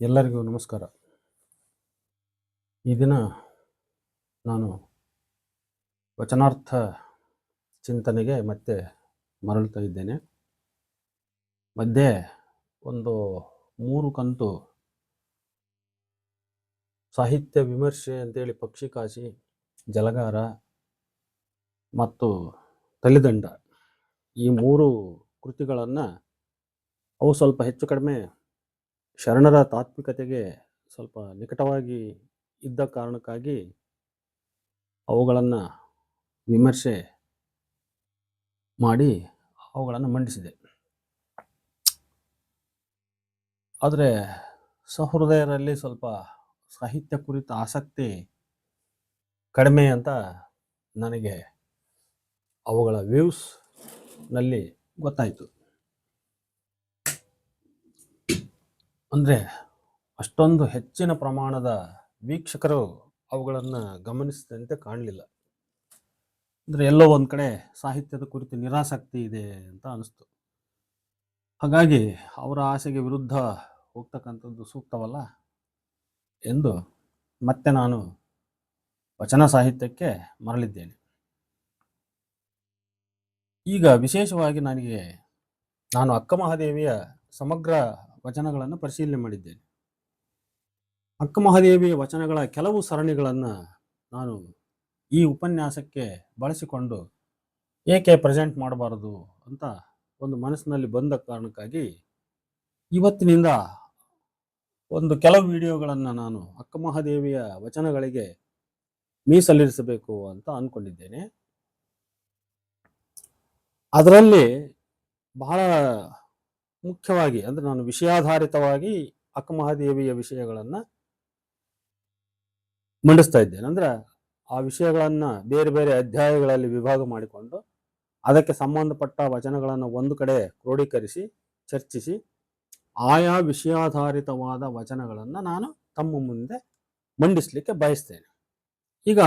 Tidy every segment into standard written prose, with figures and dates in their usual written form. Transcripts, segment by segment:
ಎಲ್ಲರಿಗೂ ನಮಸ್ಕಾರ. ಈ ದಿನ ನಾನು ವಚನಾರ್ಥ ಚಿಂತನೆಗೆ ಮತ್ತೆ ಮರಳುತ್ತಾ ಇದ್ದೇನೆ. ಮಧ್ಯೆ ಒಂದು 3 ಕಂತು ಸಾಹಿತ್ಯ ವಿಮರ್ಶೆ ಅಂತೇಳಿ ಪಕ್ಷಿಕಾಶಿ, ಜಲಗಾರ ಮತ್ತು ತಲಿದಂಡ ಈ 3 ಕೃತಿಗಳನ್ನು ಅವು ಸ್ವಲ್ಪ ಹೆಚ್ಚು ಕಡಿಮೆ ಶರಣರ ತಾತ್ವಿಕತೆಗೆ ಸ್ವಲ್ಪ ನಿಕಟವಾಗಿ ಇದ್ದ ಕಾರಣಕ್ಕಾಗಿ ಅವುಗಳನ್ನು ವಿಮರ್ಶೆ ಮಾಡಿ ಅವುಗಳನ್ನು ಮಂಡಿಸಿದೆ. ಆದರೆ ಸಹೃದಯರಲ್ಲಿ ಸ್ವಲ್ಪ ಸಾಹಿತ್ಯ ಕುರಿತ ಆಸಕ್ತಿ ಕಡಿಮೆ ಅಂತ ನನಗೆ ಅವುಗಳ ವ್ಯೂಸ್ನಲ್ಲಿ ಗೊತ್ತಾಯಿತು. ಅಂದರೆ ಅಷ್ಟೊಂದು ಹೆಚ್ಚಿನ ಪ್ರಮಾಣದ ವೀಕ್ಷಕರು ಅವುಗಳನ್ನು ಗಮನಿಸಿದಂತೆ ಕಾಣಲಿಲ್ಲ. ಅಂದರೆ ಎಲ್ಲೋ ಒಂದು ಕಡೆ ಸಾಹಿತ್ಯದ ಕುರಿತು ನಿರಾಸಕ್ತಿ ಇದೆ ಅಂತ ಅನಿಸ್ತು. ಹಾಗಾಗಿ ಅವರ ಆಸೆಗೆ ವಿರುದ್ಧ ಹೋಗ್ತಕ್ಕಂಥದ್ದು ಸೂಕ್ತವಲ್ಲ ಎಂದು ಮತ್ತೆ ನಾನು ವಚನ ಸಾಹಿತ್ಯಕ್ಕೆ ಮರಳಿದ್ದೇನೆ. ಈಗ ವಿಶೇಷವಾಗಿ ನಾನು ಅಕ್ಕ ಮಹಾದೇವಿಯ ಸಮಗ್ರ ವಚನಗಳನ್ನು ಪರಿಶೀಲನೆ ಮಾಡಿದ್ದೇನೆ. ಅಕ್ಕ ಮಹಾದೇವಿಯ ವಚನಗಳ ಕೆಲವು ಸರಣಿಗಳನ್ನು ನಾನು ಈ ಉಪನ್ಯಾಸಕ್ಕೆ ಬಳಸಿಕೊಂಡು ಏಕೆ ಪ್ರೆಸೆಂಟ್ ಮಾಡಬಾರದು ಅಂತ ಒಂದು ಮನಸ್ಸಿನಲ್ಲಿ ಬಂದ ಕಾರಣಕ್ಕಾಗಿ ಇವತ್ತಿನಿಂದ ಒಂದು ಕೆಲವು ವಿಡಿಯೋಗಳನ್ನು ನಾನು ಅಕ್ಕ ಮಹಾದೇವಿಯ ವಚನಗಳಿಗೆ ಮೀಸಲಿರಿಸಬೇಕು ಅಂತ ಅಂದ್ಕೊಂಡಿದ್ದೇನೆ. ಅದರಲ್ಲಿ ಬಹಳ ಮುಖ್ಯವಾಗಿ ಅಂದರೆ ನಾನು ವಿಷಯಾಧಾರಿತವಾಗಿ ಅಕ್ಕ ಮಹಾದೇವಿಯ ವಿಷಯಗಳನ್ನು ಮಂಡಿಸ್ತಾ ಇದ್ದೇನೆ. ಅಂದ್ರೆ ಆ ವಿಷಯಗಳನ್ನು ಬೇರೆ ಬೇರೆ ಅಧ್ಯಾಯಗಳಲ್ಲಿ ವಿಭಾಗ ಮಾಡಿಕೊಂಡು ಅದಕ್ಕೆ ಸಂಬಂಧಪಟ್ಟ ವಚನಗಳನ್ನು ಒಂದು ಕಡೆ ಕ್ರೋಢೀಕರಿಸಿ ಚರ್ಚಿಸಿ ಆಯಾ ವಿಷಯಾಧಾರಿತವಾದ ವಚನಗಳನ್ನು ನಾನು ತಮ್ಮ ಮುಂದೆ ಮಂಡಿಸಲಿಕ್ಕೆ ಬಯಸ್ತೇನೆ. ಈಗ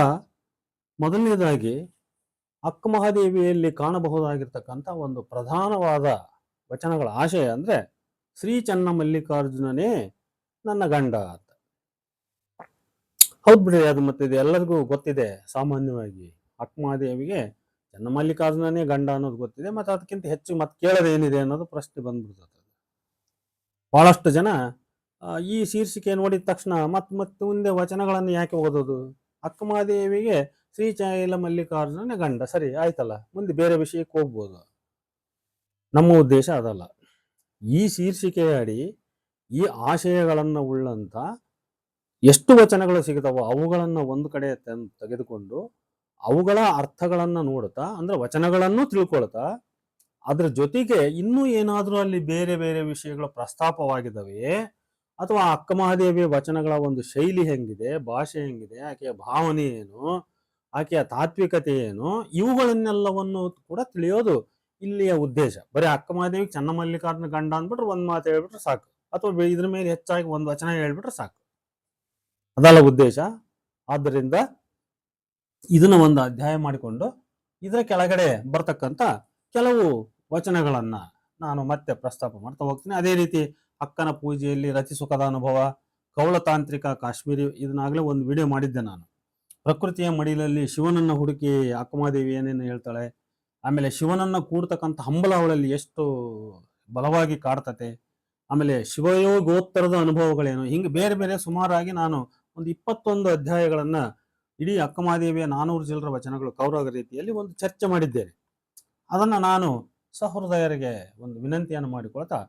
ಮೊದಲನೇದಾಗಿ ಅಕ್ಕ ಮಹಾದೇವಿಯಲ್ಲಿ ಕಾಣಬಹುದಾಗಿರ್ತಕ್ಕಂಥ ಒಂದು ಪ್ರಧಾನವಾದ ವಚನಗಳ ಆಶಯ ಅಂದರೆ ಶ್ರೀ ಚನ್ನಮಲ್ಲಿಕಾರ್ಜುನನೇ ನನ್ನ ಗಂಡ ಅಂತ. ಹೌದು ಬಿಡ್ರಿ, ಅದು ಮತ್ತೆ ಇದು ಎಲ್ಲರಿಗೂ ಗೊತ್ತಿದೆ. ಸಾಮಾನ್ಯವಾಗಿ ಅಕ್ಕ ಮಹಾದೇವಿಗೆ ಚನ್ನಮಲ್ಲಿಕಾರ್ಜುನನೇ ಗಂಡ ಅನ್ನೋದು ಗೊತ್ತಿದೆ. ಮತ್ತು ಅದಕ್ಕಿಂತ ಹೆಚ್ಚು ಮತ್ತೆ ಕೇಳೋದೇನಿದೆ ಅನ್ನೋದು ಪ್ರಶ್ನೆ ಬಂದ್ಬಿಡ್ತದೆ. ಬಹಳಷ್ಟು ಜನ ಈ ಶೀರ್ಷಿಕೆ ನೋಡಿದ ತಕ್ಷಣ ಮತ್ತೆ ಮುಂದೆ ವಚನಗಳನ್ನು ಯಾಕೆ ಓದೋದು, ಅಕ್ಕ ಮಹಾದೇವಿಗೆ ಶ್ರೀಚೈಲ ಮಲ್ಲಿಕಾರ್ಜುನನೇ ಗಂಡ, ಸರಿ ಆಯ್ತಲ್ಲ, ಮುಂದೆ ಬೇರೆ ವಿಷಯಕ್ಕೆ ಹೋಗ್ಬೋದು. ನಮ್ಮ ಉದ್ದೇಶ ಅದಲ್ಲ. ಈ ಶೀರ್ಷಿಕೆಯ ಅಡಿ ಈ ಆಶಯಗಳನ್ನು ಉಳ್ಳಂತ ಎಷ್ಟು ವಚನಗಳು ಸಿಗ್ತಾವೋ ಅವುಗಳನ್ನು ಒಂದು ಕಡೆ ತೆಗೆದುಕೊಂಡು ಅವುಗಳ ಅರ್ಥಗಳನ್ನು ನೋಡ್ತಾ, ಅಂದ್ರೆ ವಚನಗಳನ್ನು ತಿಳ್ಕೊಳ್ತಾ, ಅದ್ರ ಜೊತೆಗೆ ಇನ್ನೂ ಏನಾದರೂ ಅಲ್ಲಿ ಬೇರೆ ಬೇರೆ ವಿಷಯಗಳು ಪ್ರಸ್ತಾಪವಾಗಿದ್ದಾವೆ ಅಥವಾ ಅಕ್ಕ ಮಹಾದೇವಿಯ ವಚನಗಳ ಒಂದು ಶೈಲಿ ಹೆಂಗಿದೆ, ಭಾಷೆ ಹೆಂಗಿದೆ, ಆಕೆಯ ಭಾವನೆ ಏನು, ಆಕೆಯ ತಾತ್ವಿಕತೆ ಏನು, ಇವುಗಳನ್ನೆಲ್ಲವನ್ನು ಕೂಡ ತಿಳಿಯೋದು ಇಲ್ಲಿಯ ಉದ್ದೇಶ. ಬರೀ ಅಕ್ಕ ಮಹಾದೇವಿ ಚನ್ನಮಲ್ಲಿಕಾರ್ಜುನ ಗಂಡ ಅಂದ್ಬಿಟ್ರೆ ಒಂದು ಮಾತು ಹೇಳ್ಬಿಟ್ರೆ ಸಾಕು, ಅಥವಾ ಇದ್ರ ಮೇಲೆ ಹೆಚ್ಚಾಗಿ ಒಂದು ವಚನ ಹೇಳ್ಬಿಟ್ರೆ ಸಾಕು, ಅದಲ್ಲ ಉದ್ದೇಶ. ಆದ್ದರಿಂದ ಇದನ್ನ ಒಂದು ಅಧ್ಯಾಯ ಮಾಡಿಕೊಂಡು ಇದರ ಕೆಳಗಡೆ ಬರ್ತಕ್ಕಂಥ ಕೆಲವು ವಚನಗಳನ್ನ ನಾನು ಮತ್ತೆ ಪ್ರಸ್ತಾಪ ಮಾಡ್ತಾ ಹೋಗ್ತೀನಿ. ಅದೇ ರೀತಿ ಅಕ್ಕನ ಪೂಜೆಯಲ್ಲಿ ರತಿ ಸುಖದ ಅನುಭವ, ಕೌಳತಾಂತ್ರಿಕ ಕಾಶ್ಮೀರಿ, ಇದನ್ನಾಗಲೇ ಒಂದು ವಿಡಿಯೋ ಮಾಡಿದ್ದೆ ನಾನು. ಪ್ರಕೃತಿಯ ಮಡಿಲಲ್ಲಿ ಶಿವನನ್ನ ಹುಡುಕಿ ಅಕ್ಕ ಮಹಾದೇವಿ ಏನೇನು ಹೇಳ್ತಾಳೆ, ಆಮೇಲೆ ಶಿವನನ್ನ ಕೂಡ್ತಕ್ಕಂಥ ಹಂಬಲ ಅವಳಲ್ಲಿ ಎಷ್ಟು ಬಲವಾಗಿ ಕಾಡ್ತತೆ, ಆಮೇಲೆ ಶಿವಯೋಗೋತ್ತರದ ಅನುಭವಗಳೇನು, ಹಿಂಗೆ ಬೇರೆ ಬೇರೆ ಸುಮಾರಾಗಿ ನಾನು ಒಂದು 21 ಅಧ್ಯಾಯಗಳನ್ನ ಇಡೀ ಅಕ್ಕ ಮಹಾದೇವಿಯ 400 ಚಿಲ್ಲರ ವಚನಗಳು ಕೌರವ ರೀತಿಯಲ್ಲಿ ಒಂದು ಚರ್ಚೆ ಮಾಡಿದ್ದೇನೆ. ಅದನ್ನು ನಾನು ಸಹೃದಯರಿಗೆ ಒಂದು ವಿನಂತಿಯನ್ನು ಮಾಡಿಕೊಳ್ತಾ,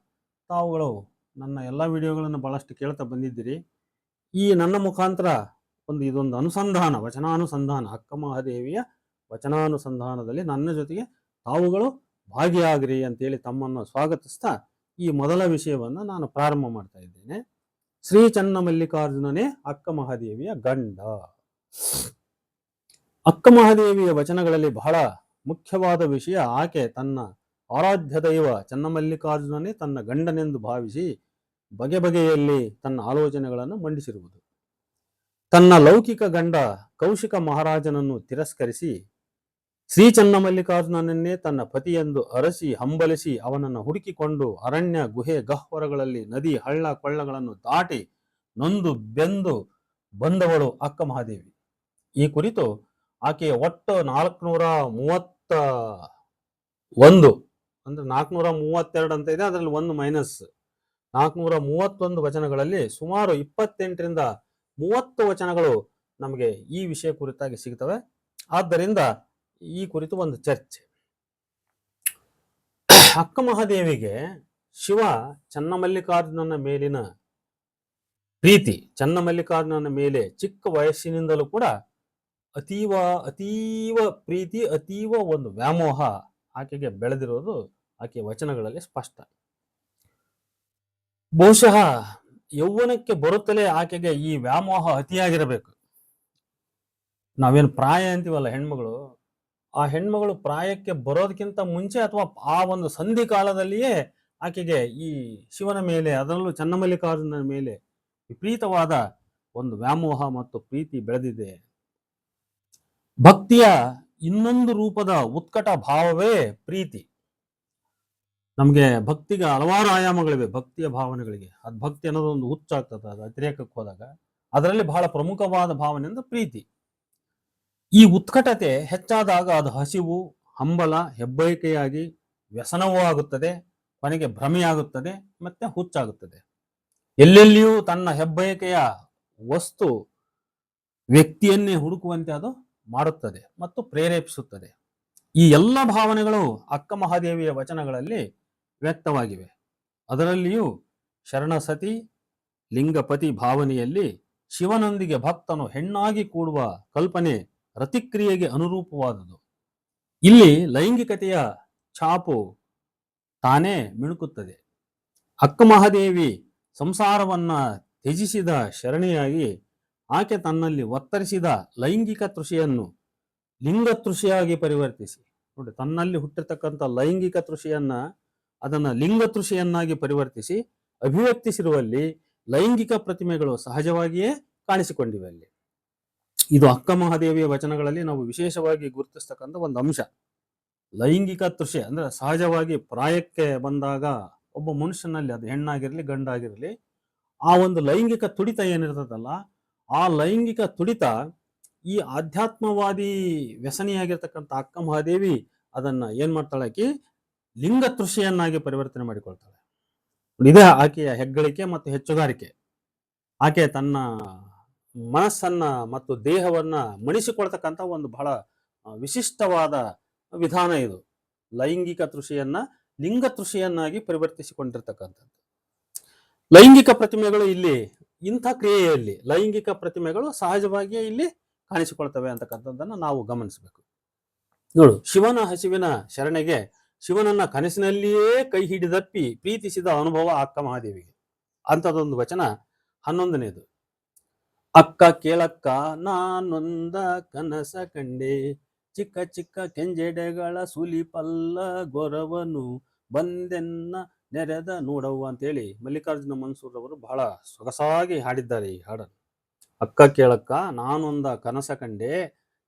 ತಾವುಗಳು ನನ್ನ ಎಲ್ಲ ವಿಡಿಯೋಗಳನ್ನು ಬಹಳಷ್ಟು ಕೇಳ್ತಾ ಬಂದಿದ್ದೀರಿ. ಈ ನನ್ನ ಮುಖಾಂತರ ಇದೊಂದು ಅನುಸಂಧಾನ, ವಚನಾನುಸಂಧಾನ, ಅಕ್ಕ ಮಹಾದೇವಿಯ ವಚನಾನುಸಂಧಾನದಲ್ಲಿ ನನ್ನ ಜೊತೆಗೆ ತಾವುಗಳು ಭಾಗಿಯಾಗ್ರಿ ಅಂತೇಳಿ ತಮ್ಮನ್ನು ಸ್ವಾಗತಿಸ್ತಾ ಈ ಮೊದಲ ವಿಷಯವನ್ನು ನಾನು ಪ್ರಾರಂಭ ಮಾಡ್ತಾ ಇದ್ದೇನೆ. ಶ್ರೀ ಚನ್ನಮಲ್ಲಿಕಾರ್ಜುನನೇ ಅಕ್ಕ ಮಹಾದೇವಿಯ ಗಂಡ. ಅಕ್ಕ ಮಹಾದೇವಿಯ ವಚನಗಳಲ್ಲಿ ಬಹಳ ಮುಖ್ಯವಾದ ವಿಷಯ, ಆಕೆ ತನ್ನ ಆರಾಧ್ಯ ದೈವ ಚನ್ನಮಲ್ಲಿಕಾರ್ಜುನನೇ ತನ್ನ ಗಂಡನೆಂದು ಭಾವಿಸಿ ಬಗೆ ಬಗೆಯಲ್ಲಿ ತನ್ನ ಆಲೋಚನೆಗಳನ್ನು ಮಂಡಿಸಿರುವುದು. ತನ್ನ ಲೌಕಿಕ ಗಂಡ ಕೌಶಿಕ ಮಹಾರಾಜನನ್ನು ತಿರಸ್ಕರಿಸಿ ಶ್ರೀ ಚನ್ನಮಲ್ಲಿಕಾರ್ಜುನನನ್ನೇ ತನ್ನ ಪತಿಯೆಂದು ಅರಸಿ ಹಂಬಲಿಸಿ ಅವನನ್ನು ಹುಡುಕಿಕೊಂಡು ಅರಣ್ಯ ಗುಹೆ ಗಹ್ವರಗಳಲ್ಲಿ ನದಿ ಹಳ್ಳ ಕೊಳ್ಳಗಳನ್ನು ದಾಟಿ ನೊಂದು ಬೆಂದು ಬಂದವಳು ಅಕ್ಕ ಮಹಾದೇವಿ. ಈ ಕುರಿತು ಆಕೆಯ ಒಟ್ಟು 431 ಅಂದ್ರೆ 432 ಅಂತ ಇದೆ, ಅದರಲ್ಲಿ ಒಂದು ಮೈನಸ್ 431 ವಚನಗಳಲ್ಲಿ ಸುಮಾರು 28ರಿಂದ 30 ವಚನಗಳು ನಮಗೆ ಈ ವಿಷಯ ಕುರಿತಾಗಿ ಸಿಗ್ತವೆ. ಆದ್ದರಿಂದ ಈ ಕುರಿತು ಒಂದು ಚರ್ಚೆ. ಅಕ್ಕ ಮಹಾದೇವಿಗೆ ಶಿವ ಚನ್ನಮಲ್ಲಿಕಾರ್ಜುನನ ಮೇಲಿನ ಪ್ರೀತಿ, ಚನ್ನಮಲ್ಲಿಕಾರ್ಜುನನ ಮೇಲೆ ಚಿಕ್ಕ ವಯಸ್ಸಿನಿಂದಲೂ ಕೂಡ ಅತೀವ ಅತೀವ ಪ್ರೀತಿ, ಅತೀವ ಒಂದು ವ್ಯಾಮೋಹ ಆಕೆಗೆ ಬೆಳೆದಿರೋದು ಆಕೆಯ ವಚನಗಳಲ್ಲಿ ಸ್ಪಷ್ಟ. ಬಹುಶಃ ಯೌವನಕ್ಕೆ ಬರುತ್ತಲೇ ಆಕೆಗೆ ಈ ವ್ಯಾಮೋಹ ಅತಿಯಾಗಿರಬೇಕು. ನಾವೇನು ಪ್ರಾಯ ಅಂತೀವಲ್ಲ ಹೆಣ್ಮಗಳು, ಆ ಹೆಣ್ಮಗಳು ಪ್ರಾಯಕ್ಕೆ ಬರೋದಕ್ಕಿಂತ ಮುಂಚೆ ಅಥವಾ ಆ ಒಂದು ಸಂಧಿ ಕಾಲದಲ್ಲಿಯೇ ಆಕೆಗೆ ಈ ಶಿವನ ಮೇಲೆ, ಅದರಲ್ಲೂ ಚನ್ನಮಲ್ಲಿಕಾರ್ಜುನನ ಮೇಲೆ ವಿಪರೀತವಾದ ಒಂದು ವ್ಯಾಮೋಹ ಮತ್ತು ಪ್ರೀತಿ ಬೆಳೆದಿದೆ. ಭಕ್ತಿಯ ಇನ್ನೊಂದು ರೂಪದ ಉತ್ಕಟ ಭಾವವೇ ಪ್ರೀತಿ. ನಮಗೆ ಭಕ್ತಿಗೆ ಹಲವಾರು ಆಯಾಮಗಳಿವೆ. ಭಕ್ತಿಯ ಭಾವನೆಗಳಿಗೆ ಅದು ಭಕ್ತಿ ಅನ್ನೋದು ಒಂದು ಹುಚ್ಚಾಗ್ತದೆ, ಅದು ಅತಿರೇಕಕ್ಕೆ ಹೋದಾಗ. ಅದರಲ್ಲಿ ಬಹಳ ಪ್ರಮುಖವಾದ ಭಾವನೆ ಅಂದ್ರೆ ಪ್ರೀತಿ. ಈ ಉತ್ಕಟತೆ ಹೆಚ್ಚಾದಾಗ ಅದು ಹಸಿವು, ಹಂಬಲ, ಹೆಬ್ಬಯಕೆಯಾಗಿ ವ್ಯಸನವೂ ಆಗುತ್ತದೆ, ಕೊನೆಗೆ ಭ್ರಮೆಯಾಗುತ್ತದೆ, ಮತ್ತೆ ಹುಚ್ಚಾಗುತ್ತದೆ. ಎಲ್ಲೆಲ್ಲಿಯೂ ತನ್ನ ಹೆಬ್ಬಯಕೆಯ ವಸ್ತು ವ್ಯಕ್ತಿಯನ್ನೇ ಹುಡುಕುವಂತೆ ಅದು ಮಾಡುತ್ತದೆ ಮತ್ತು ಪ್ರೇರೇಪಿಸುತ್ತದೆ. ಈ ಎಲ್ಲ ಭಾವನೆಗಳು ಅಕ್ಕ ಮಹಾದೇವಿಯ ವಚನಗಳಲ್ಲಿ ವ್ಯಕ್ತವಾಗಿವೆ. ಅದರಲ್ಲಿಯೂ ಶರಣಸತಿ ಲಿಂಗಪತಿ ಭಾವನೆಯಲ್ಲಿ ಶಿವನೊಂದಿಗೆ ಭಕ್ತನು ಹೆಣ್ಣಾಗಿ ಕೂಡುವ ಕಲ್ಪನೆ ರತಿಕ್ರಿಯೆಗೆ ಅನುರೂಪವಾದುದು. ಇಲ್ಲಿ ಲೈಂಗಿಕತೆಯ ಛಾಪು ತಾನೇ ಮಿಣುಕುತ್ತದೆ. ಅಕ್ಕ ಮಹಾದೇವಿ ಸಂಸಾರವನ್ನ ತ್ಯಜಿಸಿದ ಶರಣಿಯಾಗಿ ಆಕೆ ತನ್ನಲ್ಲಿ ಒತ್ತರಿಸಿದ ಲೈಂಗಿಕ ತೃಷಿಯನ್ನು ಲಿಂಗ ತೃಷಿಯಾಗಿ ಪರಿವರ್ತಿಸಿ, ನೋಡಿ, ತನ್ನಲ್ಲಿ ಹುಟ್ಟಿರ್ತಕ್ಕಂಥ ಲೈಂಗಿಕ ತೃಷಿಯನ್ನ ಅದನ್ನ ಲಿಂಗ ತೃಷಿಯನ್ನಾಗಿ ಪರಿವರ್ತಿಸಿ ಅಭಿವ್ಯಕ್ತಿಸಿರುವಲ್ಲಿ ಲೈಂಗಿಕ ಪ್ರತಿಮೆಗಳು ಸಹಜವಾಗಿಯೇ ಕಾಣಿಸಿಕೊಂಡಿವೆ ಅಲ್ಲಿ. ಇದು ಅಕ್ಕ ಮಹಾದೇವಿಯ ವಚನಗಳಲ್ಲಿ ನಾವು ವಿಶೇಷವಾಗಿ ಗುರುತಿಸ್ತಕ್ಕಂಥ ಒಂದು ಅಂಶ. ಲೈಂಗಿಕ ತೃಷೆ ಅಂದ್ರೆ ಸಹಜವಾಗಿ ಪ್ರಾಯಕ್ಕೆ ಬಂದಾಗ ಒಬ್ಬ ಮನುಷ್ಯನಲ್ಲಿ, ಅದು ಹೆಣ್ಣಾಗಿರ್ಲಿ ಗಂಡಾಗಿರ್ಲಿ, ಆ ಒಂದು ಲೈಂಗಿಕ ತುಡಿತ ಏನಿರ್ತದಲ್ಲ, ಆ ಲೈಂಗಿಕ ತುಡಿತ ಈ ಆಧ್ಯಾತ್ಮವಾದಿ ವ್ಯಸನಿಯಾಗಿರ್ತಕ್ಕಂಥ ಅಕ್ಕ ಮಹಾದೇವಿ ಅದನ್ನ ಏನ್ ಮಾಡ್ತಾಳೆ, ಆಕಿ ಲಿಂಗ ತೃಷೆಯನ್ನಾಗಿ ಪರಿವರ್ತನೆ ಮಾಡಿಕೊಳ್ತಾಳೆ. ಇದೇ ಆಕೆಯ ಹೆಗ್ಗಳಿಕೆ ಮತ್ತು ಹೆಚ್ಚುಗಾರಿಕೆ. ಆಕೆ ತನ್ನ ಮನಸ್ಸನ್ನ ಮತ್ತು ದೇಹವನ್ನ ಮಣಿಸಿಕೊಳ್ತಕ್ಕಂಥ ಒಂದು ಬಹಳ ವಿಶಿಷ್ಟವಾದ ವಿಧಾನ ಇದು. ಲೈಂಗಿಕ ತೃಷೆಯನ್ನ ಲಿಂಗ ತೃಷೆಯನ್ನಾಗಿ ಪರಿವರ್ತಿಸಿಕೊಂಡಿರ್ತಕ್ಕಂಥದ್ದು. ಲೈಂಗಿಕ ಪ್ರತಿಮೆಗಳು ಇಲ್ಲಿ ಇಂಥ ಕ್ರಿಯೆಯಲ್ಲಿ ಲೈಂಗಿಕ ಪ್ರತಿಮೆಗಳು ಸಹಜವಾಗಿಯೇ ಇಲ್ಲಿ ಕಾಣಿಸಿಕೊಳ್ತವೆ ಅಂತಕ್ಕಂಥದ್ದನ್ನು ನಾವು ಗಮನಿಸಬೇಕು. ನೋಡು, ಶಿವನ ಹಸಿವಿನ ಶರಣೆಗೆ ಶಿವನನ್ನ ಕನಸಿನಲ್ಲಿಯೇ ಕೈ ಹಿಡಿದಪ್ಪಿ ಪ್ರೀತಿಸಿದ ಅನುಭವ ಅಕ್ಕ ಮಹಾದೇವಿಗೆ. ಅಂಥದ್ದೊಂದು ವಚನ 11ನೇದು. ಅಕ್ಕ ಕೇಳಕ್ಕ ನಾನೊಂದ ಕನಸ ಕಂಡೆ, ಚಿಕ್ಕ ಚಿಕ್ಕ ಕೆಂಜೆಡೆಗಳ ಸುಲಿಪಲ್ಲ ಗೊರವನು ಬಂದೆನ್ನ ನೆರೆದ ನೋಡವ್ವ ಅಂತೇಳಿ ಮಲ್ಲಿಕಾರ್ಜುನ ಮನ್ಸೂರ್ ಅವರು ಬಹಳ ಸೊಗಸಾಗಿ ಹಾಡಿದ್ದಾರೆ ಈ ಹಾಡನ್ನು. ಅಕ್ಕ ಕೇಳಕ್ಕ ನಾನೊಂದ ಕನಸ ಕಂಡೆ,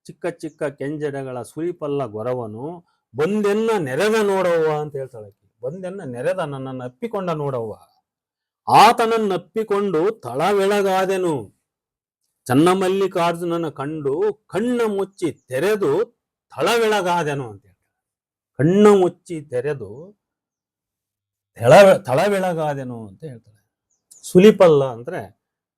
ಚಿಕ್ಕ ಚಿಕ್ಕ ಕೆಂಜೆಡೆಗಳ ಸುಲಿಪಲ್ಲ ಗೊರವನು ಬಂದೆನ್ನ ನೆರೆದ ನೋಡವ್ವ ಅಂತ ಹೇಳ್ತಾಳೆ. ಬಂದೆನ್ನ ನೆರೆದ, ನನ್ನನ್ನು ಅಪ್ಪಿಕೊಂಡ ನೋಡವ್ವ. ಆತನನ್ನಪ್ಪಿಕೊಂಡು ತಳವೆಳಗಾದೆನು, ಚನ್ನಮಲ್ಲಿಕಾರ್ಜುನನ ಕಂಡು ಕಣ್ಣ ಮುಚ್ಚಿ ತೆರೆದು ತಳವೆಳಗಾದೆನು ಅಂತ ಹೇಳ್ತಾರೆ. ಕಣ್ಣ ಮುಚ್ಚಿ ತೆರೆದು ತಳವೆಳಗಾದೆನು ಅಂತ ಹೇಳ್ತಾರೆ. ಸುಲಿಪಲ್ಲ ಅಂದ್ರೆ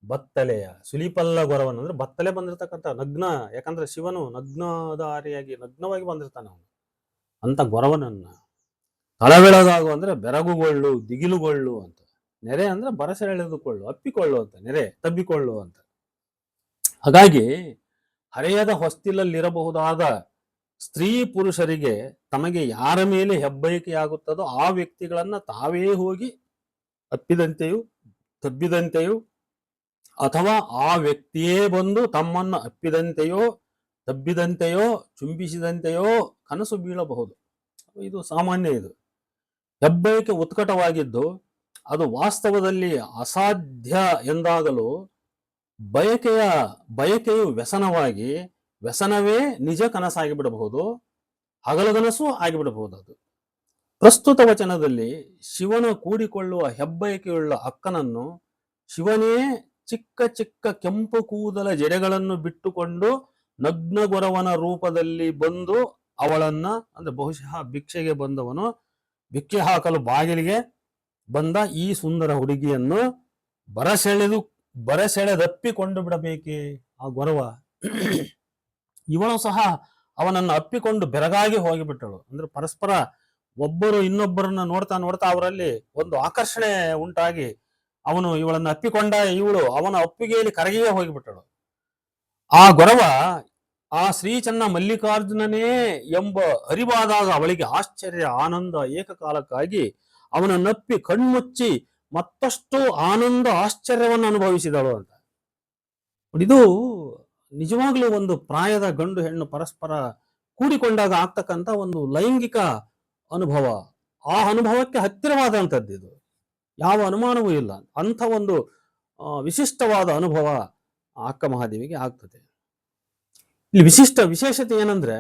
ಬತ್ತಲೆಯ, ಸುಲಿಪಲ್ಲ ಗೊರವನು ಅಂದ್ರೆ ಬತ್ತಲೆ ಬಂದಿರತಕ್ಕಂಥ ನಗ್ನ, ಯಾಕಂದ್ರೆ ಶಿವನು ನಗ್ನಧಾರಿಯಾಗಿ ನಗ್ನವಾಗಿ ಬಂದಿರ್ತಾನೆ ಅವನು. ಅಂತ ಗೊರವನನ್ನ ತಳವೆಳಗಾಗು ಅಂದ್ರೆ ಬೆರಗುಗೊಳ್ಳು, ದಿಗಿಲುಗೊಳ್ಳು ಅಂತ. ನೆರೆ ಅಂದ್ರೆ ಬರಸೆಳೆದುಕೊಳ್ಳು, ಅಪ್ಪಿಕೊಳ್ಳು ಅಂತ, ನೆರೆ ತಬ್ಬಿಕೊಳ್ಳು ಅಂತ. ಹಾಗಾಗಿ ಹರೆಯದ ಹೊಸ್ತಿಲಲ್ಲಿರಬಹುದಾದ ಸ್ತ್ರೀ ಪುರುಷರಿಗೆ ತಮಗೆ ಯಾರ ಮೇಲೆ ಹೆಬ್ಬಯಕೆಯಾಗುತ್ತದೋ ಆ ವ್ಯಕ್ತಿಗಳನ್ನ ತಾವೇ ಹೋಗಿ ಅಪ್ಪಿದಂತೆಯೂ ತಬ್ಬಿದಂತೆಯೂ, ಅಥವಾ ಆ ವ್ಯಕ್ತಿಯೇ ಬಂದು ತಮ್ಮನ್ನು ಅಪ್ಪಿದಂತೆಯೋ ತಬ್ಬಿದಂತೆಯೋ ಚುಂಬಿಸಿದಂತೆಯೋ ಕನಸು ಬೀಳಬಹುದು. ಇದು ಸಾಮಾನ್ಯ. ಇದು ಹೆಬ್ಬಯಕೆ ಉತ್ಕಟವಾಗಿದ್ದು ಅದು ವಾಸ್ತವದಲ್ಲಿ ಅಸಾಧ್ಯ ಎಂದಾಗಲೂ ಬಯಕೆಯು ವ್ಯಸನವಾಗಿ, ವ್ಯಸನವೇ ನಿಜ ಕನಸಾಗಿ ಬಿಡಬಹುದು, ಹಗಲಗನಸು ಆಗಿಬಿಡಬಹುದು. ಅದು ಪ್ರಸ್ತುತ ವಚನದಲ್ಲಿ ಶಿವನ ಕೂಡಿಕೊಳ್ಳುವ ಹೆಬ್ಬಯಕೆಯುಳ್ಳ ಅಕ್ಕನನ್ನು ಶಿವನೇ ಚಿಕ್ಕ ಚಿಕ್ಕ ಕೆಂಪು ಕೂದಲ ಜಡೆಗಳನ್ನು ಬಿಟ್ಟುಕೊಂಡು ನಗ್ನಗೊರವನ ರೂಪದಲ್ಲಿ ಬಂದು ಅವಳನ್ನ, ಅಂದ್ರೆ ಬಹುಶಃ ಭಿಕ್ಷೆಗೆ ಬಂದವನು ಭಿಕ್ಷೆ ಹಾಕಲು ಬಾಗಿಲಿಗೆ ಬಂದ ಈ ಸುಂದರ ಹುಡುಗಿಯನ್ನು ಬರಸೆಳೆದಪ್ಪಿಕೊಂಡು ಬಿಡಬೇಕೆ ಆ ಗೊರವ. ಇವಳು ಸಹ ಅವನನ್ನು ಅಪ್ಪಿಕೊಂಡು ಬೆರಗಾಗಿ ಹೋಗಿಬಿಟ್ಟಳು. ಅಂದ್ರೆ ಪರಸ್ಪರ ಒಬ್ಬರು ಇನ್ನೊಬ್ಬರನ್ನ ನೋಡ್ತಾ ನೋಡ್ತಾ ಅವರಲ್ಲಿ ಒಂದು ಆಕರ್ಷಣೆ ಉಂಟಾಗಿ ಅವನು ಇವಳನ್ನು ಅಪ್ಪಿಕೊಂಡ, ಇವಳು ಅವನ ಅಪ್ಪಿಗೆಯಲ್ಲಿ ಕರಗಿಯೇ ಹೋಗಿಬಿಟ್ಟಳು. ಆ ಗೊರವ ಆ ಶ್ರೀಚನ್ನ ಮಲ್ಲಿಕಾರ್ಜುನನೇ ಎಂಬ ಅರಿವಾದಾಗ ಅವಳಿಗೆ ಆಶ್ಚರ್ಯ, ಆನಂದ ಏಕಕಾಲಕ್ಕಾಗಿ ಅವನನ್ನಪ್ಪಿ ಕಣ್ಮುಚ್ಚಿ ಮತ್ತಷ್ಟು ಆನಂದ ಆಶ್ಚರ್ಯವನ್ನು ಅನುಭವಿಸಿದಳು ಅಂತ. ಇದು ನಿಜವಾಗ್ಲೂ ಒಂದು ಪ್ರಾಯದ ಗಂಡು ಹೆಣ್ಣು ಪರಸ್ಪರ ಕೂಡಿಕೊಂಡಾಗ ಆಗ್ತಕ್ಕಂಥ ಒಂದು ಲೈಂಗಿಕ ಅನುಭವ. ಆ ಅನುಭವಕ್ಕೆ ಹತ್ತಿರವಾದಂಥದ್ದು ಇದು, ಯಾವ ಅನುಮಾನವೂ ಇಲ್ಲ. ಅಂಥ ಒಂದು ವಿಶಿಷ್ಟವಾದ ಅನುಭವ ಅಕ್ಕ ಮಹಾದೇವಿಗೆ ಆಗ್ತದೆ. ಇಲ್ಲಿ ವಿಶೇಷತೆ ಏನಂದ್ರೆ,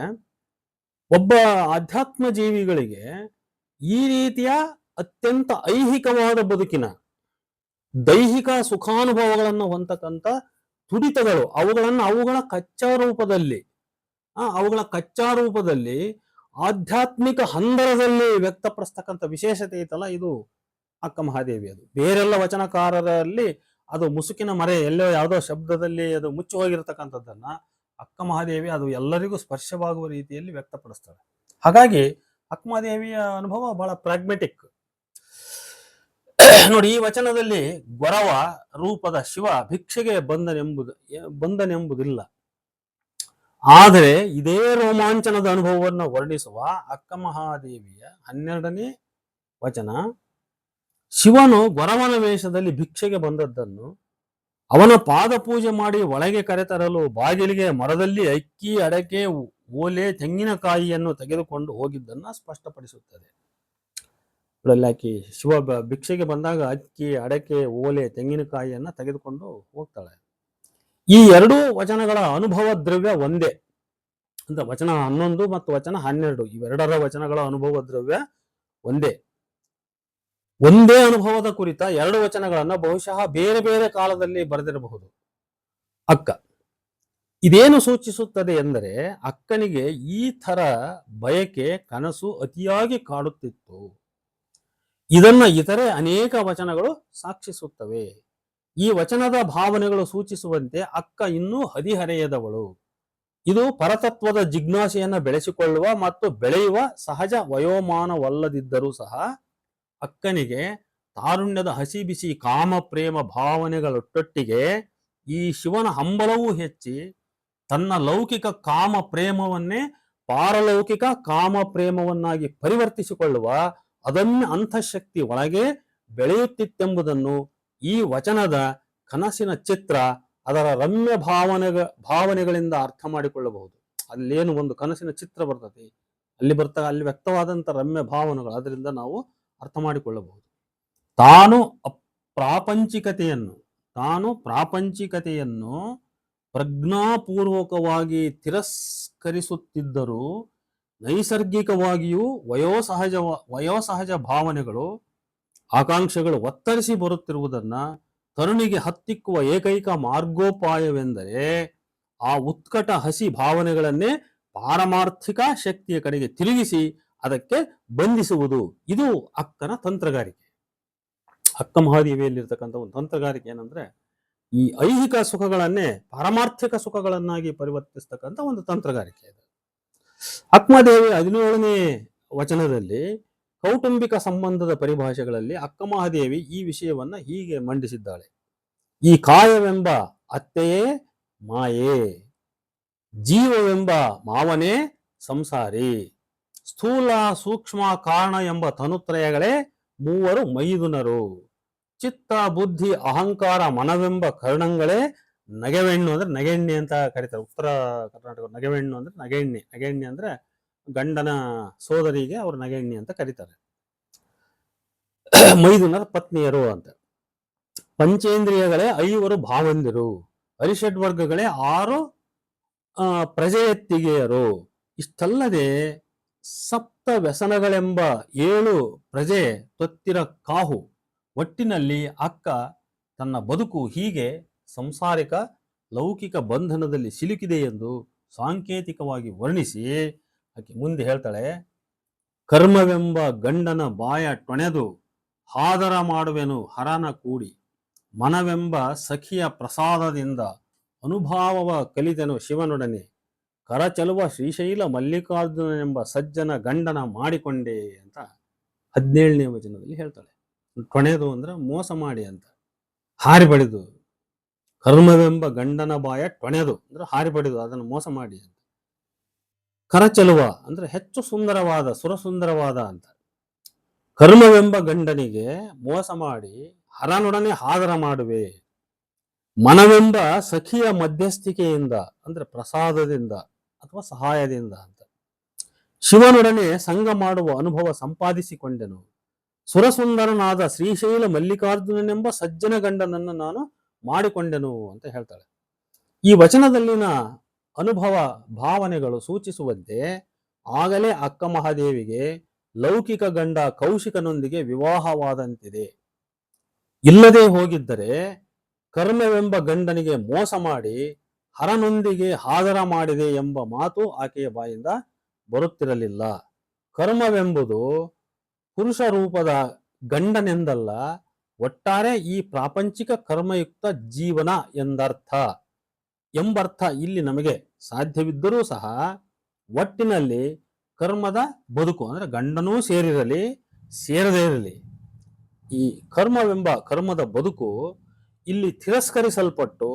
ಒಬ್ಬ ಆಧ್ಯಾತ್ಮ ಜೀವಿಗಳಿಗೆ ಈ ರೀತಿಯ ಅತ್ಯಂತ ಐಹಿಕವಾದ ಬದುಕಿನ ದೈಹಿಕ ಸುಖಾನುಭವಗಳನ್ನು ಹೊಂದತಕ್ಕಂಥ ತುಡಿತಗಳು ಅವುಗಳ ಕಚ್ಚಾ ರೂಪದಲ್ಲಿ ಆಧ್ಯಾತ್ಮಿಕ ಹಂದರದಲ್ಲಿ ವ್ಯಕ್ತಪಡಿಸ್ತಕ್ಕಂಥ ವಿಶೇಷತೆ ಐತಲ್ಲ, ಇದು ಅಕ್ಕ ಮಹಾದೇವಿ. ಅದು ಬೇರೆಲ್ಲ ವಚನಕಾರರಲ್ಲಿ ಅದು ಮುಸುಕಿನ ಮರೆ, ಎಲ್ಲೋ ಯಾವುದೋ ಶಬ್ದದಲ್ಲಿ ಅದು ಮುಚ್ಚಿ ಹೋಗಿರತಕ್ಕಂಥದ್ದನ್ನ ಅಕ್ಕ ಮಹಾದೇವಿ ಅದು ಎಲ್ಲರಿಗೂ ಸ್ಪರ್ಶವಾಗುವ ರೀತಿಯಲ್ಲಿ ವ್ಯಕ್ತಪಡಿಸ್ತಾಳೆ. ಹಾಗಾಗಿ ಅಕ್ಕ ಮಹಾದೇವಿಯ ಅನುಭವ ಬಹಳ ಪ್ರಾಗ್ಮೆಟಿಕ್. ನೋಡಿ, ಈ ವಚನದಲ್ಲಿ ಗೊರವ ರೂಪದ ಶಿವ ಭಿಕ್ಷೆಗೆ ಬಂದನೆಂಬುದಿಲ್ಲ. ಆದರೆ ಇದೇ ರೋಮಾಂಚನದ ಅನುಭವವನ್ನು ವರ್ಣಿಸುವ ಅಕ್ಕ ಮಹಾದೇವಿಯ 12ನೇ ವಚನ, ಶಿವನು ಗೊರವನ ವೇಷದಲ್ಲಿ ಭಿಕ್ಷೆಗೆ ಬಂದದ್ದನ್ನು ಅವನ ಪಾದ ಪೂಜೆ ಮಾಡಿ ಒಳಗೆ ಕರೆತರಲು ಬಾಗಿಲಿಗೆ ಮರದಲ್ಲಿ ಅಕ್ಕಿ, ಅಡಕೆ, ಓಲೆ, ತೆಂಗಿನಕಾಯಿಯನ್ನು ತೆಗೆದುಕೊಂಡು ಹೋಗಿದ್ದನ್ನ ಸ್ಪಷ್ಟಪಡಿಸುತ್ತದೆ. ಆಕಿ ಶಿವ ಭಿಕ್ಷೆಗೆ ಬಂದಾಗ ಅಕ್ಕಿ, ಅಡಕೆ, ಓಲೆ, ತೆಂಗಿನಕಾಯಿಯನ್ನ ತೆಗೆದುಕೊಂಡು ಹೋಗ್ತಾಳೆ. ಈ ಎರಡೂ ವಚನಗಳ ಅನುಭವ ದ್ರವ್ಯ ಒಂದೇ ಅಂತ. ವಚನ 11 ಮತ್ತು ವಚನ 12 ಇವೆರಡರ ವಚನಗಳ ಅನುಭವ ದ್ರವ್ಯ ಒಂದೇ ಅನುಭವದ ಕುರಿತ ಎರಡು ವಚನಗಳನ್ನ ಬಹುಶಃ ಬೇರೆ ಬೇರೆ ಕಾಲದಲ್ಲಿ ಬರೆದಿರಬಹುದು ಅಕ್ಕ. ಇದೇನು ಸೂಚಿಸುತ್ತದೆ ಎಂದರೆ, ಅಕ್ಕನಿಗೆ ಈ ಥರ ಬಯಕೆ, ಕನಸು ಅತಿಯಾಗಿ ಕಾಡುತ್ತಿತ್ತು. ಇದನ್ನ ಇತರೆ ಅನೇಕ ವಚನಗಳು ಸಾಕ್ಷಿಸುತ್ತವೆ. ಈ ವಚನದ ಭಾವನೆಗಳು ಸೂಚಿಸುವಂತೆ ಅಕ್ಕ ಇನ್ನೂ ಹದಿಹರೆಯದವಳು. ಇದು ಪರತತ್ವದ ಜಿಜ್ಞಾಸೆಯನ್ನ ಬೆಳೆಸಿಕೊಳ್ಳುವ ಮತ್ತು ಬೆಳೆಯುವ ಸಹಜ ವಯೋಮಾನವಲ್ಲದಿದ್ದರೂ ಸಹ ಅಕ್ಕನಿಗೆ ತಾರುಣ್ಯದ ಹಸಿ ಬಿಸಿ ಕಾಮ ಪ್ರೇಮ ಭಾವನೆಗಳೊಟ್ಟೊಟ್ಟಿಗೆ ಈ ಶಿವನ ಹಂಬಲವೂ ಹೆಚ್ಚಿ ತನ್ನ ಲೌಕಿಕ ಕಾಮ ಪ್ರೇಮವನ್ನೇ ಪಾರಲೌಕಿಕ ಕಾಮ ಪ್ರೇಮವನ್ನಾಗಿ ಪರಿವರ್ತಿಸಿಕೊಳ್ಳುವ ಅದಮ್ಯ ಅಂತಃಶಕ್ತಿ ಒಳಗೆ ಬೆಳೆಯುತ್ತಿತ್ತೆಂಬುದನ್ನು ಈ ವಚನದ ಕನಸಿನ ಚಿತ್ರ, ಅದರ ರಮ್ಯ ಭಾವನೆಗಳಿಂದ ಅರ್ಥ ಮಾಡಿಕೊಳ್ಳಬಹುದು. ಅಲ್ಲೇನು ಒಂದು ಕನಸಿನ ಚಿತ್ರ ಬರ್ತದೆ, ಅಲ್ಲಿ ವ್ಯಕ್ತವಾದಂಥ ರಮ್ಯ ಭಾವನೆಗಳು, ಅದರಿಂದ ನಾವು ಅರ್ಥ ಮಾಡಿಕೊಳ್ಳಬಹುದು. ತಾನು ಪ್ರಾಪಂಚಿಕತೆಯನ್ನು ಪ್ರಜ್ಞಾಪೂರ್ವಕವಾಗಿ ತಿರಸ್ಕರಿಸುತ್ತಿದ್ದರೂ ನೈಸರ್ಗಿಕವಾಗಿಯೂ ವಯೋಸಹಜ ಭಾವನೆಗಳು, ಆಕಾಂಕ್ಷೆಗಳು ಒತ್ತರಿಸಿ ಬರುತ್ತಿರುವುದನ್ನ ತರುಣಿಗೆ ಹತ್ತಿಕ್ಕುವ ಏಕೈಕ ಮಾರ್ಗೋಪಾಯವೆಂದರೆ ಆ ಉತ್ಕಟ ಹಸಿ ಭಾವನೆಗಳನ್ನೇ ಪಾರಮಾರ್ಥಿಕ ಶಕ್ತಿಯ ಕಡೆಗೆ ತಿರುಗಿಸಿ ಅದಕ್ಕೆ ಬಂಧಿಸುವುದು. ಇದು ಅಕ್ಕನ ತಂತ್ರಗಾರಿಕೆ. ಅಕ್ಕ ಮಹಾದೇವಿಯಲ್ಲಿರ್ತಕ್ಕಂಥ ಒಂದು ತಂತ್ರಗಾರಿಕೆ ಏನಂದ್ರೆ, ಈ ಐಹಿಕ ಸುಖಗಳನ್ನೇ ಪಾರಮಾರ್ಥಿಕ ಸುಖಗಳನ್ನಾಗಿ ಪರಿವರ್ತಿಸ್ತಕ್ಕಂಥ ಒಂದು ತಂತ್ರಗಾರಿಕೆ ಇದೆ. ಅಕ್ಕಮಹಾದೇವಿ 17ನೇ ವಚನದಲ್ಲಿ ಕೌಟುಂಬಿಕ ಸಂಬಂಧದ ಪರಿಭಾಷೆಗಳಲ್ಲಿ ಅಕ್ಕ ಮಹಾದೇವಿ ಈ ವಿಷಯವನ್ನ ಹೀಗೆ ಮಂಡಿಸಿದ್ದಾಳೆ. ಈ ಕಾಯವೆಂಬ ಅತ್ತೆಯೇ ಮಾಯೆ, ಜೀವವೆಂಬ ಮಾವನೇ ಸಂಸಾರಿ, ಸ್ಥೂಲ ಸೂಕ್ಷ್ಮ ಕಾರಣ ಎಂಬ ತನುತ್ರಯಗಳೇ ಮೂವರು ಮೈದುನರು, ಚಿತ್ತ ಬುದ್ಧಿ ಅಹಂಕಾರ ಮನವೆಂಬ ಕರ್ಣಗಳೇ ನಗೆವೆಣ್ಣು ಅಂದ್ರೆ ನಗೆಣ್ಣೆ ಅಂತ ಕರೀತಾರೆ. ಉತ್ತರ ಕರ್ನಾಟಕ ನಗೆವೆಣ್ಣು ಅಂದ್ರೆ ನಗೆಣ್ಣೆ ಅಂದ್ರೆ ಗಂಡನ ಸೋದರಿಗೆ ಅವರು ನಗೆಣ್ಣೆ ಅಂತ ಕರೀತಾರೆ. ಮೈದುನರ ಪತ್ನಿಯರು ಅಂತ. ಪಂಚೇಂದ್ರಿಯಗಳೇ 5 ಭಾವಂದಿರು, ಅರಿಷಡ್ವರ್ಗಗಳೇ 6 ಪ್ರಜೆಯತ್ತಿಗೆಯರು. ಇಷ್ಟಲ್ಲದೆ ಸಪ್ತ ವ್ಯಸನಗಳೆಂಬ 7 ಪ್ರಜೆ ತೊತ್ತಿರ ಕಾಹು. ಒಟ್ಟಿನಲ್ಲಿ ಅಕ್ಕ ತನ್ನ ಬದುಕು ಹೀಗೆ ಸಂಸಾರಿಕ ಲೌಕಿಕ ಬಂಧನದಲ್ಲಿ ಸಿಲುಕಿದೆ ಎಂದು ಸಾಂಕೇತಿಕವಾಗಿ ವರ್ಣಿಸಿ ಆಕೆ ಮುಂದೆ ಹೇಳ್ತಾಳೆ, ಕರ್ಮವೆಂಬ ಗಂಡನ ಬಾಯ ಟೊಣೆದು ಹಾದರ ಮಾಡುವೆನು ಹರನ ಕೂಡಿ, ಮನವೆಂಬ ಸಖಿಯ ಪ್ರಸಾದದಿಂದ ಅನುಭಾವವ ಕಲಿತೆನು ಶಿವನೊಡನೆ, ಕರಚಲುವ ಶ್ರೀಶೈಲ ಮಲ್ಲಿಕಾರ್ಜುನನೆಂಬ ಸಜ್ಜನ ಗಂಡನ ಮಾಡಿಕೊಂಡೆ ಅಂತ 17ನೇ ವಚನದಲ್ಲಿ ಹೇಳ್ತಾಳೆ. ಟೊಣೆದು ಅಂದ್ರೆ ಮೋಸ ಮಾಡಿ ಅಂತ, ಹಾರಿ ಬಡಿದು. ಕರ್ಮವೆಂಬ ಗಂಡನ ಬಾಯ ಟೊಣೆದು ಅಂದ್ರೆ ಹಾರಿ ಬಡಿದು, ಅದನ್ನು ಮೋಸ ಮಾಡಿ ಅಂತ. ಕರಚಲುವ ಅಂದ್ರೆ ಹೆಚ್ಚು ಸುಂದರವಾದ, ಸುರಸುಂದರವಾದ ಅಂತ. ಕರ್ಮವೆಂಬ ಗಂಡನಿಗೆ ಮೋಸ ಮಾಡಿ ಹರನೊಡನೆ ಹಾದರ ಮಾಡುವೆ. ಮನವೆಂಬ ಸಖಿಯ ಮಧ್ಯಸ್ಥಿಕೆಯಿಂದ ಅಂದ್ರೆ ಪ್ರಸಾದದಿಂದ ಅಥವಾ ಸಹಾಯದಿಂದ ಅಂತ ಶಿವನೊಡನೆ ಸಂಗ ಮಾಡುವ ಅನುಭವ ಸಂಪಾದಿಸಿಕೊಂಡೆನು. ಸುರಸುಂದರನಾದ ಶ್ರೀಶೈಲ ಮಲ್ಲಿಕಾರ್ಜುನನೆಂಬ ಸಜ್ಜನ ಗಂಡನನ್ನು ನಾನು ಮಾಡಿಕೊಂಡೆನು ಅಂತ ಹೇಳ್ತಾಳೆ. ಈ ವಚನದಲ್ಲಿನ ಅನುಭವ ಭಾವನೆಗಳು ಸೂಚಿಸುವಂತೆ ಆಗಲೇ ಅಕ್ಕ ಮಹಾದೇವಿಗೆ ಲೌಕಿಕ ಗಂಡ ಕೌಶಿಕನೊಂದಿಗೆ ವಿವಾಹವಾದಂತಿದೆ. ಇಲ್ಲದೆ ಹೋಗಿದ್ದರೆ ಕರ್ಮವೆಂಬ ಗಂಡನಿಗೆ ಮೋಸ ಮಾಡಿ ಹರನೊಂದಿಗೆ ಹಾದರ ಮಾಡಿದೆ ಎಂಬ ಮಾತು ಆಕೆಯ ಬಾಯಿಂದ ಬರುತ್ತಿರಲಿಲ್ಲ. ಕರ್ಮವೆಂಬುದು ಪುರುಷ ರೂಪದ ಗಂಡನೆಂದಲ್ಲ, ಒಟ್ಟಾರೆ ಈ ಪ್ರಾಪಂಚಿಕ ಕರ್ಮಯುಕ್ತ ಜೀವನ ಎಂಬರ್ಥ ಇಲ್ಲಿ ನಮಗೆ ಸಾಧ್ಯವಿದ್ದರೂ ಸಹ ಒಟ್ಟಿನಲ್ಲಿ ಕರ್ಮದ ಬದುಕು ಅಂದ್ರೆ ಗಂಡನೂ ಸೇರಿರಲಿ ಸೇರದೇ ಇರಲಿ, ಈ ಕರ್ಮದ ಬದುಕು ಇಲ್ಲಿ ತಿರಸ್ಕರಿಸಲ್ಪಟ್ಟು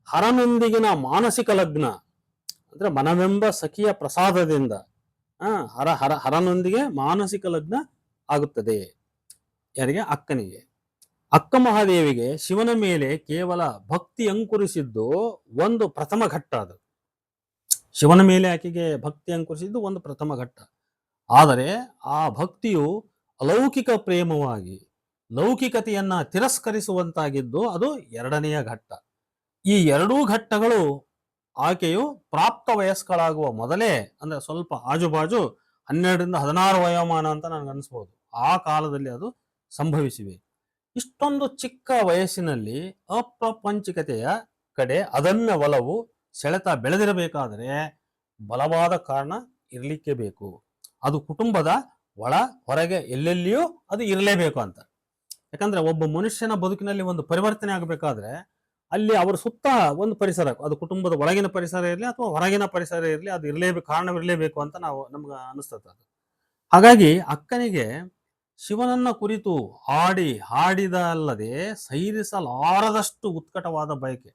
ಹರನೊಂದಿಗಿನ ಮಾನಸಿಕ ಲಗ್ನ ಅಂದ್ರೆ ಮನವೆಂಬ ಸಖಿಯ ಪ್ರಸಾದದಿಂದ ಹರನೊಂದಿಗೆ ಮಾನಸಿಕ ಲಗ್ನ ಆಗುತ್ತದೆ. ಯಾರಿಗೆ? ಅಕ್ಕನಿಗೆ. ಅಕ್ಕ ಮಹಾದೇವಿಗೆ ಶಿವನ ಮೇಲೆ ಕೇವಲ ಭಕ್ತಿ ಅಂಕುರಿಸಿದ್ದು ಒಂದು ಪ್ರಥಮ ಘಟ್ಟ. ಅದು ಶಿವನ ಮೇಲೆ ಆಕೆಗೆ ಭಕ್ತಿ ಅಂಕುರಿಸಿದ್ದು ಒಂದು ಪ್ರಥಮ ಘಟ್ಟ. ಆದರೆ ಆ ಭಕ್ತಿಯು ಅಲೌಕಿಕ ಪ್ರೇಮವಾಗಿ ಲೌಕಿಕತೆಯನ್ನ ತಿರಸ್ಕರಿಸುವಂತಾಗಿದ್ದು ಅದು ಎರಡನೆಯ ಘಟ್ಟ. ಈ ಎರಡೂ ಘಟ್ಟಗಳು ಆಕೆಯು ಪ್ರಾಪ್ತ ವಯಸ್ಕಳಾಗುವ ಮೊದಲೇ ಅಂದ್ರೆ ಸ್ವಲ್ಪ ಆಜುಬಾಜು 12ರಿಂದ 16 ವಯೋಮಾನ ಅಂತ ನನಗನ್ನಿಸ್ಬೋದು, ಆ ಕಾಲದಲ್ಲಿ ಅದು ಸಂಭವಿಸಿವೆ. ಇಷ್ಟೊಂದು ಚಿಕ್ಕ ವಯಸ್ಸಿನಲ್ಲಿ ಅಪ್ರಪಂಚಿಕತೆಯ ಕಡೆ ಅದನ್ನ ಒಲವು ಸೆಳೆತ ಬೆಳೆದಿರಬೇಕಾದರೆ ಬಲವಾದ ಕಾರಣ ಇರಲಿಕ್ಕೆ ಬೇಕು. ಅದು ಕುಟುಂಬದ ಒಳ ಹೊರಗೆ ಎಲ್ಲೆಲ್ಲಿಯೂ ಅದು ಇರಲೇಬೇಕು ಅಂತ. ಯಾಕಂದ್ರೆ ಒಬ್ಬ ಮನುಷ್ಯನ ಬದುಕಿನಲ್ಲಿ ಒಂದು ಪರಿವರ್ತನೆ ಆಗಬೇಕಾದ್ರೆ ಅಲ್ಲಿ ಅವರ ಸುತ್ತ ಒಂದು ಪರಿಸರ, ಅದು ಕುಟುಂಬದ ಒಳಗಿನ ಪರಿಸರ ಇರಲಿ ಅಥವಾ ಹೊರಗಿನ ಪರಿಸರ ಇರಲಿ, ಅದು ಇರಲೇಬೇಕು, ಕಾರಣವಿರಲೇಬೇಕು ಅಂತ ನಮ್ಗೆ ಅನಿಸ್ತದೆ. ಅದು ಹಾಗಾಗಿ ಅಕ್ಕನಿಗೆ ಶಿವನನ್ನ ಕುರಿತು ಹಾಡಿದಲ್ಲದೆ ಸೈರಿಸಲಾರದಷ್ಟು ಉತ್ಕಟವಾದ ಬಯಕೆ.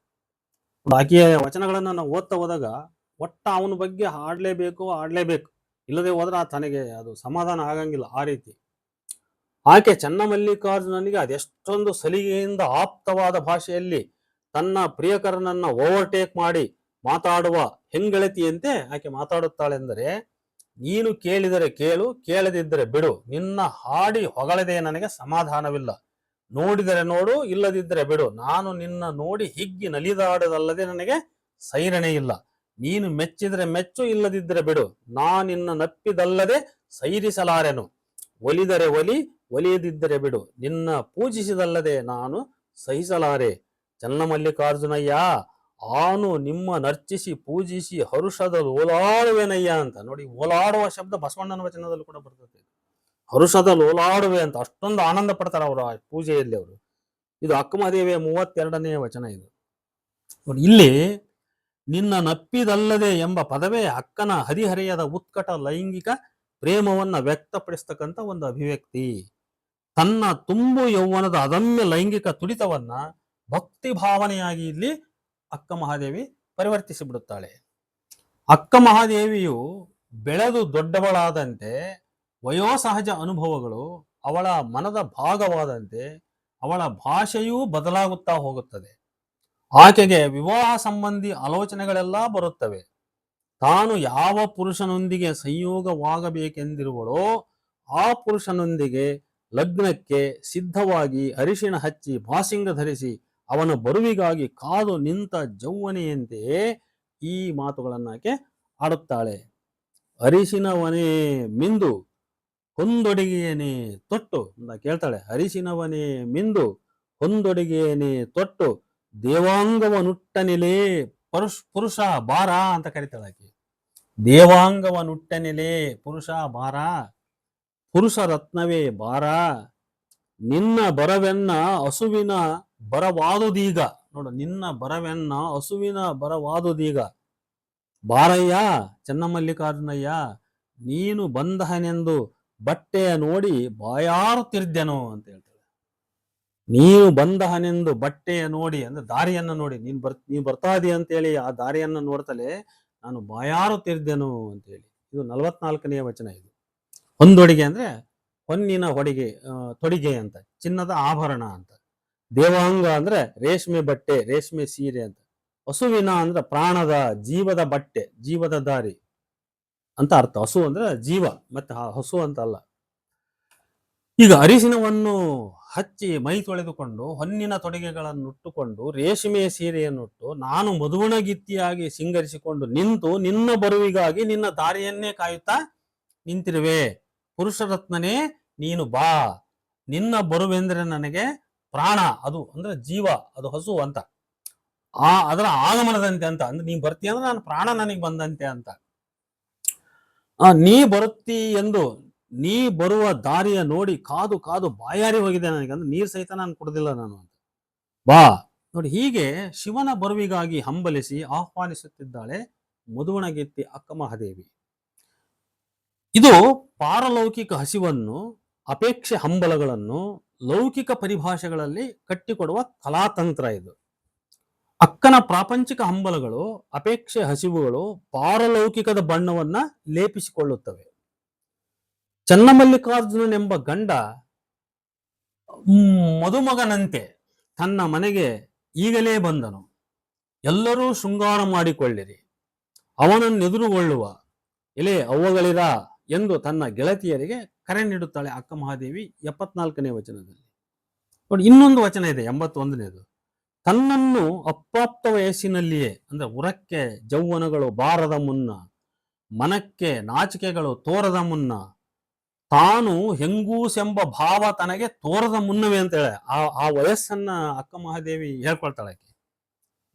ಆಕೆಯ ವಚನಗಳನ್ನ ನಾವು ಓದ್ತಾ ಹೋದಾಗ ಒಟ್ಟ ಅವನ ಬಗ್ಗೆ ಆಡ್ಲೇಬೇಕು, ಇಲ್ಲದೆ ಹೋದ್ರೆ ತನಗೆ ಅದು ಸಮಾಧಾನ ಆಗಂಗಿಲ್ಲ. ಆ ರೀತಿ ಆಕೆ ಚನ್ನಮಲ್ಲಿಕಾರ್ಜುನನಿಗೆ ಅದೆಷ್ಟೊಂದು ಸಲಿಗೆಯಿಂದ ಆಪ್ತವಾದ ಭಾಷೆಯಲ್ಲಿ ತನ್ನ ಪ್ರಿಯಕರನನ್ನ ಓವರ್ಟೇಕ್ ಮಾಡಿ ಮಾತಾಡುವ ಹೆಂಗೆಳತಿಯಂತೆ ಆಕೆ ಮಾತಾಡುತ್ತಾಳೆಂದರೆ, ನೀನು ಕೇಳಿದರೆ ಕೇಳು, ಕೇಳದಿದ್ದರೆ ಬಿಡು, ನಿನ್ನ ಹಾಡಿ ಹೊಗಳದೆ ನನಗೆ ಸಮಾಧಾನವಿಲ್ಲ, ನೋಡಿದರೆ ನೋಡು, ಇಲ್ಲದಿದ್ದರೆ ಬಿಡು, ನಾನು ನಿನ್ನ ನೋಡಿ ಹಿಗ್ಗಿ ನಲಿದಾಡದಲ್ಲದೆ ನನಗೆ ಸೈರಣೆ ಇಲ್ಲ, ನೀನು ಮೆಚ್ಚಿದರೆ ಮೆಚ್ಚು, ಇಲ್ಲದಿದ್ದರೆ ಬಿಡು, ನಿನ್ನ ನಪ್ಪಿದಲ್ಲದೆ ಸೈರಿಸಲಾರೆನು, ಒಲಿದರೆ ಒಲಿ, ಒಲಿಯದಿದ್ದರೆ ಬಿಡು, ನಿನ್ನ ಪೂಜಿಸಿದಲ್ಲದೆ ನಾನು ಸಹಿಸಲಾರೆ, ಚನ್ನಮಲ್ಲಿಕಾರ್ಜುನಯ್ಯ ಆನು ನಿಮ್ಮ ನರ್ಚಿಸಿ ಪೂಜಿಸಿ ಹರುಷದ ಓಲಾಡುವೆನಯ್ಯ ಅಂತ. ನೋಡಿ, ಓಲಾಡುವ ಶಬ್ದ ಬಸವಣ್ಣನ ವಚನದಲ್ಲೂ ಕೂಡ ಬರ್ತದೆ. ಹರುಷದ ಓಲಾಡುವೆ ಅಂತ ಅಷ್ಟೊಂದು ಆನಂದ ಪಡ್ತಾರೆ ಅವರು ಆ ಪೂಜೆಯಲ್ಲಿ. ಅವರು ಇದು ಅಕ್ಕಮಹಾದೇವಿಯ 32ನೇ ವಚನ. ಇದು ನೋಡಿ, ಇಲ್ಲಿ ನಿನ್ನ ನಪ್ಪಿದಲ್ಲದೆ ಎಂಬ ಪದವೇ ಅಕ್ಕನ ಹದಿಹರೆಯದ ಉತ್ಕಟ ಲೈಂಗಿಕ ಪ್ರೇಮವನ್ನ ವ್ಯಕ್ತಪಡಿಸ್ತಕ್ಕಂಥ ಒಂದು ಅಭಿವ್ಯಕ್ತಿ. ತನ್ನ ತುಂಬು ಯೌವನದ ಅದಮ್ಯ ಲೈಂಗಿಕ ತುಡಿತವನ್ನ ಭಕ್ತಿ ಭಾವನೆಯಾಗಿ ಇಲ್ಲಿ ಅಕ್ಕ ಮಹಾದೇವಿ ಪರಿವರ್ತಿಸಿ ಬಿಡುತ್ತಾಳೆ. ಅಕ್ಕ ಮಹಾದೇವಿಯು ಬೆಳೆದು ದೊಡ್ಡವಳಾದಂತೆ ವಯೋಸಹಜ ಅನುಭವಗಳು ಅವಳ ಮನದ ಭಾಗವಾದಂತೆ ಅವಳ ಭಾಷೆಯೂ ಬದಲಾಗುತ್ತಾ ಹೋಗುತ್ತದೆ. ಆಕೆಗೆ ವಿವಾಹ ಸಂಬಂಧಿ ಆಲೋಚನೆಗಳೆಲ್ಲ ಬರುತ್ತವೆ. ತಾನು ಯಾವ ಪುರುಷನೊಂದಿಗೆ ಸಂಯೋಗವಾಗಬೇಕೆಂದಿರುವಳೋ ಆ ಪುರುಷನೊಂದಿಗೆ ಲಗ್ನಕ್ಕೆ ಸಿದ್ಧವಾಗಿ ಅರಿಶಿಣ ಹಚ್ಚಿ ಬಾಸಿಂಗ ಧರಿಸಿ ಅವನ ಬರುವಿಗಾಗಿ ಕಾದು ನಿಂತ ಜೌವನೆಯಂತೆಯೇ ಈ ಮಾತುಗಳನ್ನಾಕೆ ಆಡುತ್ತಾಳೆ. ಅರಿಶಿನವನೇ ಮಿಂದು ಹೊಂದೊಡಿಗೆಯನೇ ತೊಟ್ಟು ಅಂತ ಕೇಳ್ತಾಳೆ. ಅರಿಶಿನವನೇ ಮಿಂದು ಹೊಂದೊಡಿಗೆಯನೇ ತೊಟ್ಟು ದೇವಾಂಗವನುಟ್ಟನೆಲೆ ಪುರುಷ ಬಾರ ಅಂತ ಕರಿತಾಳೆ ಆಕೆ. ದೇವಾಂಗವನುಟ್ಟನೆಲೆ ಪುರುಷ ಬಾರ, ಪುರುಷ ರತ್ನವೇ ಬಾರ, ನಿನ್ನ ಬರವೆನ್ನ ಹಸುವಿನ ಬರವಾದುದೀಗ. ನೋಡು, ನಿನ್ನ ಬರವೆನ್ನ ಹಸುವಿನ ಬರವಾದುದೀಗ. ಬಾರಯ್ಯ ಚೆನ್ನಮಲ್ಲಿಕಾರ್ಜುನಯ್ಯ, ನೀನು ಬಂದಹನೆಂದು ಬಟ್ಟೆಯ ನೋಡಿ ಬಾಯಾರುತ್ತಿರ್ದೆನೋ ಅಂತ ಹೇಳ್ತಾಳೆ. ನೀನು ಬಂದಹನೆಂದು ಬಟ್ಟೆಯ ನೋಡಿ ಅಂದ್ರೆ ದಾರಿಯನ್ನ ನೋಡಿ, ನೀನ್ ಬರ್ತಾ ಇದೀಯ ಅಂತೇಳಿ ಆ ದಾರಿಯನ್ನ ನೋಡ್ತಲೇ ನಾನು ಬಾಯಾರುತ್ತಿರ್ದೆನು ಅಂತೇಳಿ. ಇದು 44ನೇ ವಚನ. ಇದು ಹೊಂದೊಡಿಗೆ ಅಂದ್ರೆ ಹೊನ್ನಿನ ಹೊಡಿಗೆ, ತೊಡಿಗೆ ಅಂತ, ಚಿನ್ನದ ಆಭರಣ ಅಂತ. ದೇವಾಂಗ ಅಂದ್ರೆ ರೇಷ್ಮೆ ಬಟ್ಟೆ, ರೇಷ್ಮೆ ಸೀರೆ ಅಂತ. ಹಸುವಿನ ಅಂದ್ರೆ ಪ್ರಾಣದ, ಜೀವದ ಬಟ್ಟೆ, ಜೀವದ ದಾರಿ ಅಂತ ಅರ್ಥ. ಹಸು ಅಂದ್ರೆ ಜೀವ, ಮತ್ತೆ ಹಸು ಅಂತ ಅಲ್ಲ. ಈಗ ಅರಿಶಿನವನ್ನು ಹಚ್ಚಿ ಮೈ ತೊಳೆದುಕೊಂಡು ಹೊನ್ನಿನ ತೊಡಿಗೆಗಳನ್ನುಟ್ಟುಕೊಂಡು ರೇಷ್ಮೆ ಸೀರೆಯನ್ನುಟ್ಟು ನಾನು ಮಧುವಣಗಿತ್ತಿಯಾಗಿ ಸಿಂಗರಿಸಿಕೊಂಡು ನಿಂತು ನಿನ್ನ ಬರುವಿಗಾಗಿ ನಿನ್ನ ದಾರಿಯನ್ನೇ ಕಾಯುತ್ತಾ ನಿಂತಿರುವೆ. ಪುರುಷರತ್ನನೇ ನೀನು ಬಾ, ನಿನ್ನ ಬರುವೆಂದ್ರೆ ನನಗೆ ಪ್ರಾಣ, ಅದು ಅಂದ್ರೆ ಜೀವ, ಅದು ಹಸು ಅಂತ. ಅದರ ಆಗಮನದಂತೆ ಅಂತ, ಅಂದ್ರೆ ನೀ ಬರ್ತೀಯ ಅಂದ್ರೆ ನಾನು ಪ್ರಾಣ ನನಗೆ ಬಂದಂತೆ ಅಂತ. ನೀ ಬರುತ್ತಿ ಎಂದು, ನೀ ಬರುವ ದಾರಿಯ ನೋಡಿ ಕಾದು ಕಾದು ಬಾಯಾರಿ ಹೋಗಿದೆ ನನಗೆ, ಅಂದ್ರೆ ನೀರ್ ಸಹಿತ ನಾನು ಕುಡ್ದಿಲ್ಲ ನಾನು ಅಂತ. ಬಾ ನೋಡಿ, ಹೀಗೆ ಶಿವನ ಬರುವಿಗಾಗಿ ಹಂಬಲಿಸಿ ಆಹ್ವಾನಿಸುತ್ತಿದ್ದಾಳೆ ಮಧುವಣಗಿತ್ತಿ ಅಕ್ಕ ಮಹಾದೇವಿ. ಇದು ಪಾರಲೌಕಿಕ ಹಸಿವನ್ನು, ಅಪೇಕ್ಷೆ ಹಂಬಲಗಳನ್ನು ಲೌಕಿಕ ಪರಿಭಾಷೆಗಳಲ್ಲಿ ಕಟ್ಟಿಕೊಡುವ ಕಲಾತಂತ್ರ ಇದು. ಅಕ್ಕನ ಪ್ರಾಪಂಚಿಕ ಹಂಬಲಗಳು, ಅಪೇಕ್ಷೆ ಹಸಿವುಗಳು ಪಾರಲೌಕಿಕದ ಬಣ್ಣವನ್ನ ಲೇಪಿಸಿಕೊಳ್ಳುತ್ತವೆ. ಚನ್ನಮಲ್ಲಿಕಾರ್ಜುನನೆಂಬ ಗಂಡ ಮದುಮಗನಂತೆ ತನ್ನ ಮನೆಗೆ ಈಗಲೇ ಬಂದನು. ಎಲ್ಲರೂ ಶೃಂಗಾರ ಮಾಡಿಕೊಳ್ಳಿರಿ, ಅವನನ್ನೆದುರುಗೊಳ್ಳುವ ಎಲೆ ಅವ್ವಗಳಿರ ಎಂದು ತನ್ನ ಗೆಳತಿಯರಿಗೆ ಕರೆ ನೀಡುತ್ತಾಳೆ ಅಕ್ಕ ಮಹಾದೇವಿ 74ನೇ ವಚನದಲ್ಲಿ. ನೋಡಿ, ಇನ್ನೊಂದು ವಚನ ಇದೆ 81ನೇದು. ತನ್ನನ್ನು ಅಪ್ರಾಪ್ತ ವಯಸ್ಸಿನಲ್ಲಿಯೇ ಅಂದ್ರೆ ಉರಕ್ಕೆ ಜೌವನಗಳು ಬಾರದ ಮುನ್ನ, ಮನಕ್ಕೆ ನಾಚಿಕೆಗಳು ತೋರದ ಮುನ್ನ, ತಾನು ಹೆಂಗೂಸೆಂಬ ಭಾವ ತನಗೆ ತೋರದ ಮುನ್ನವೇ ಅಂತ ಹೇಳ ಆ ವಯಸ್ಸನ್ನ ಅಕ್ಕ ಮಹಾದೇವಿ ಹೇಳ್ಕೊಳ್ತಾಳೆ.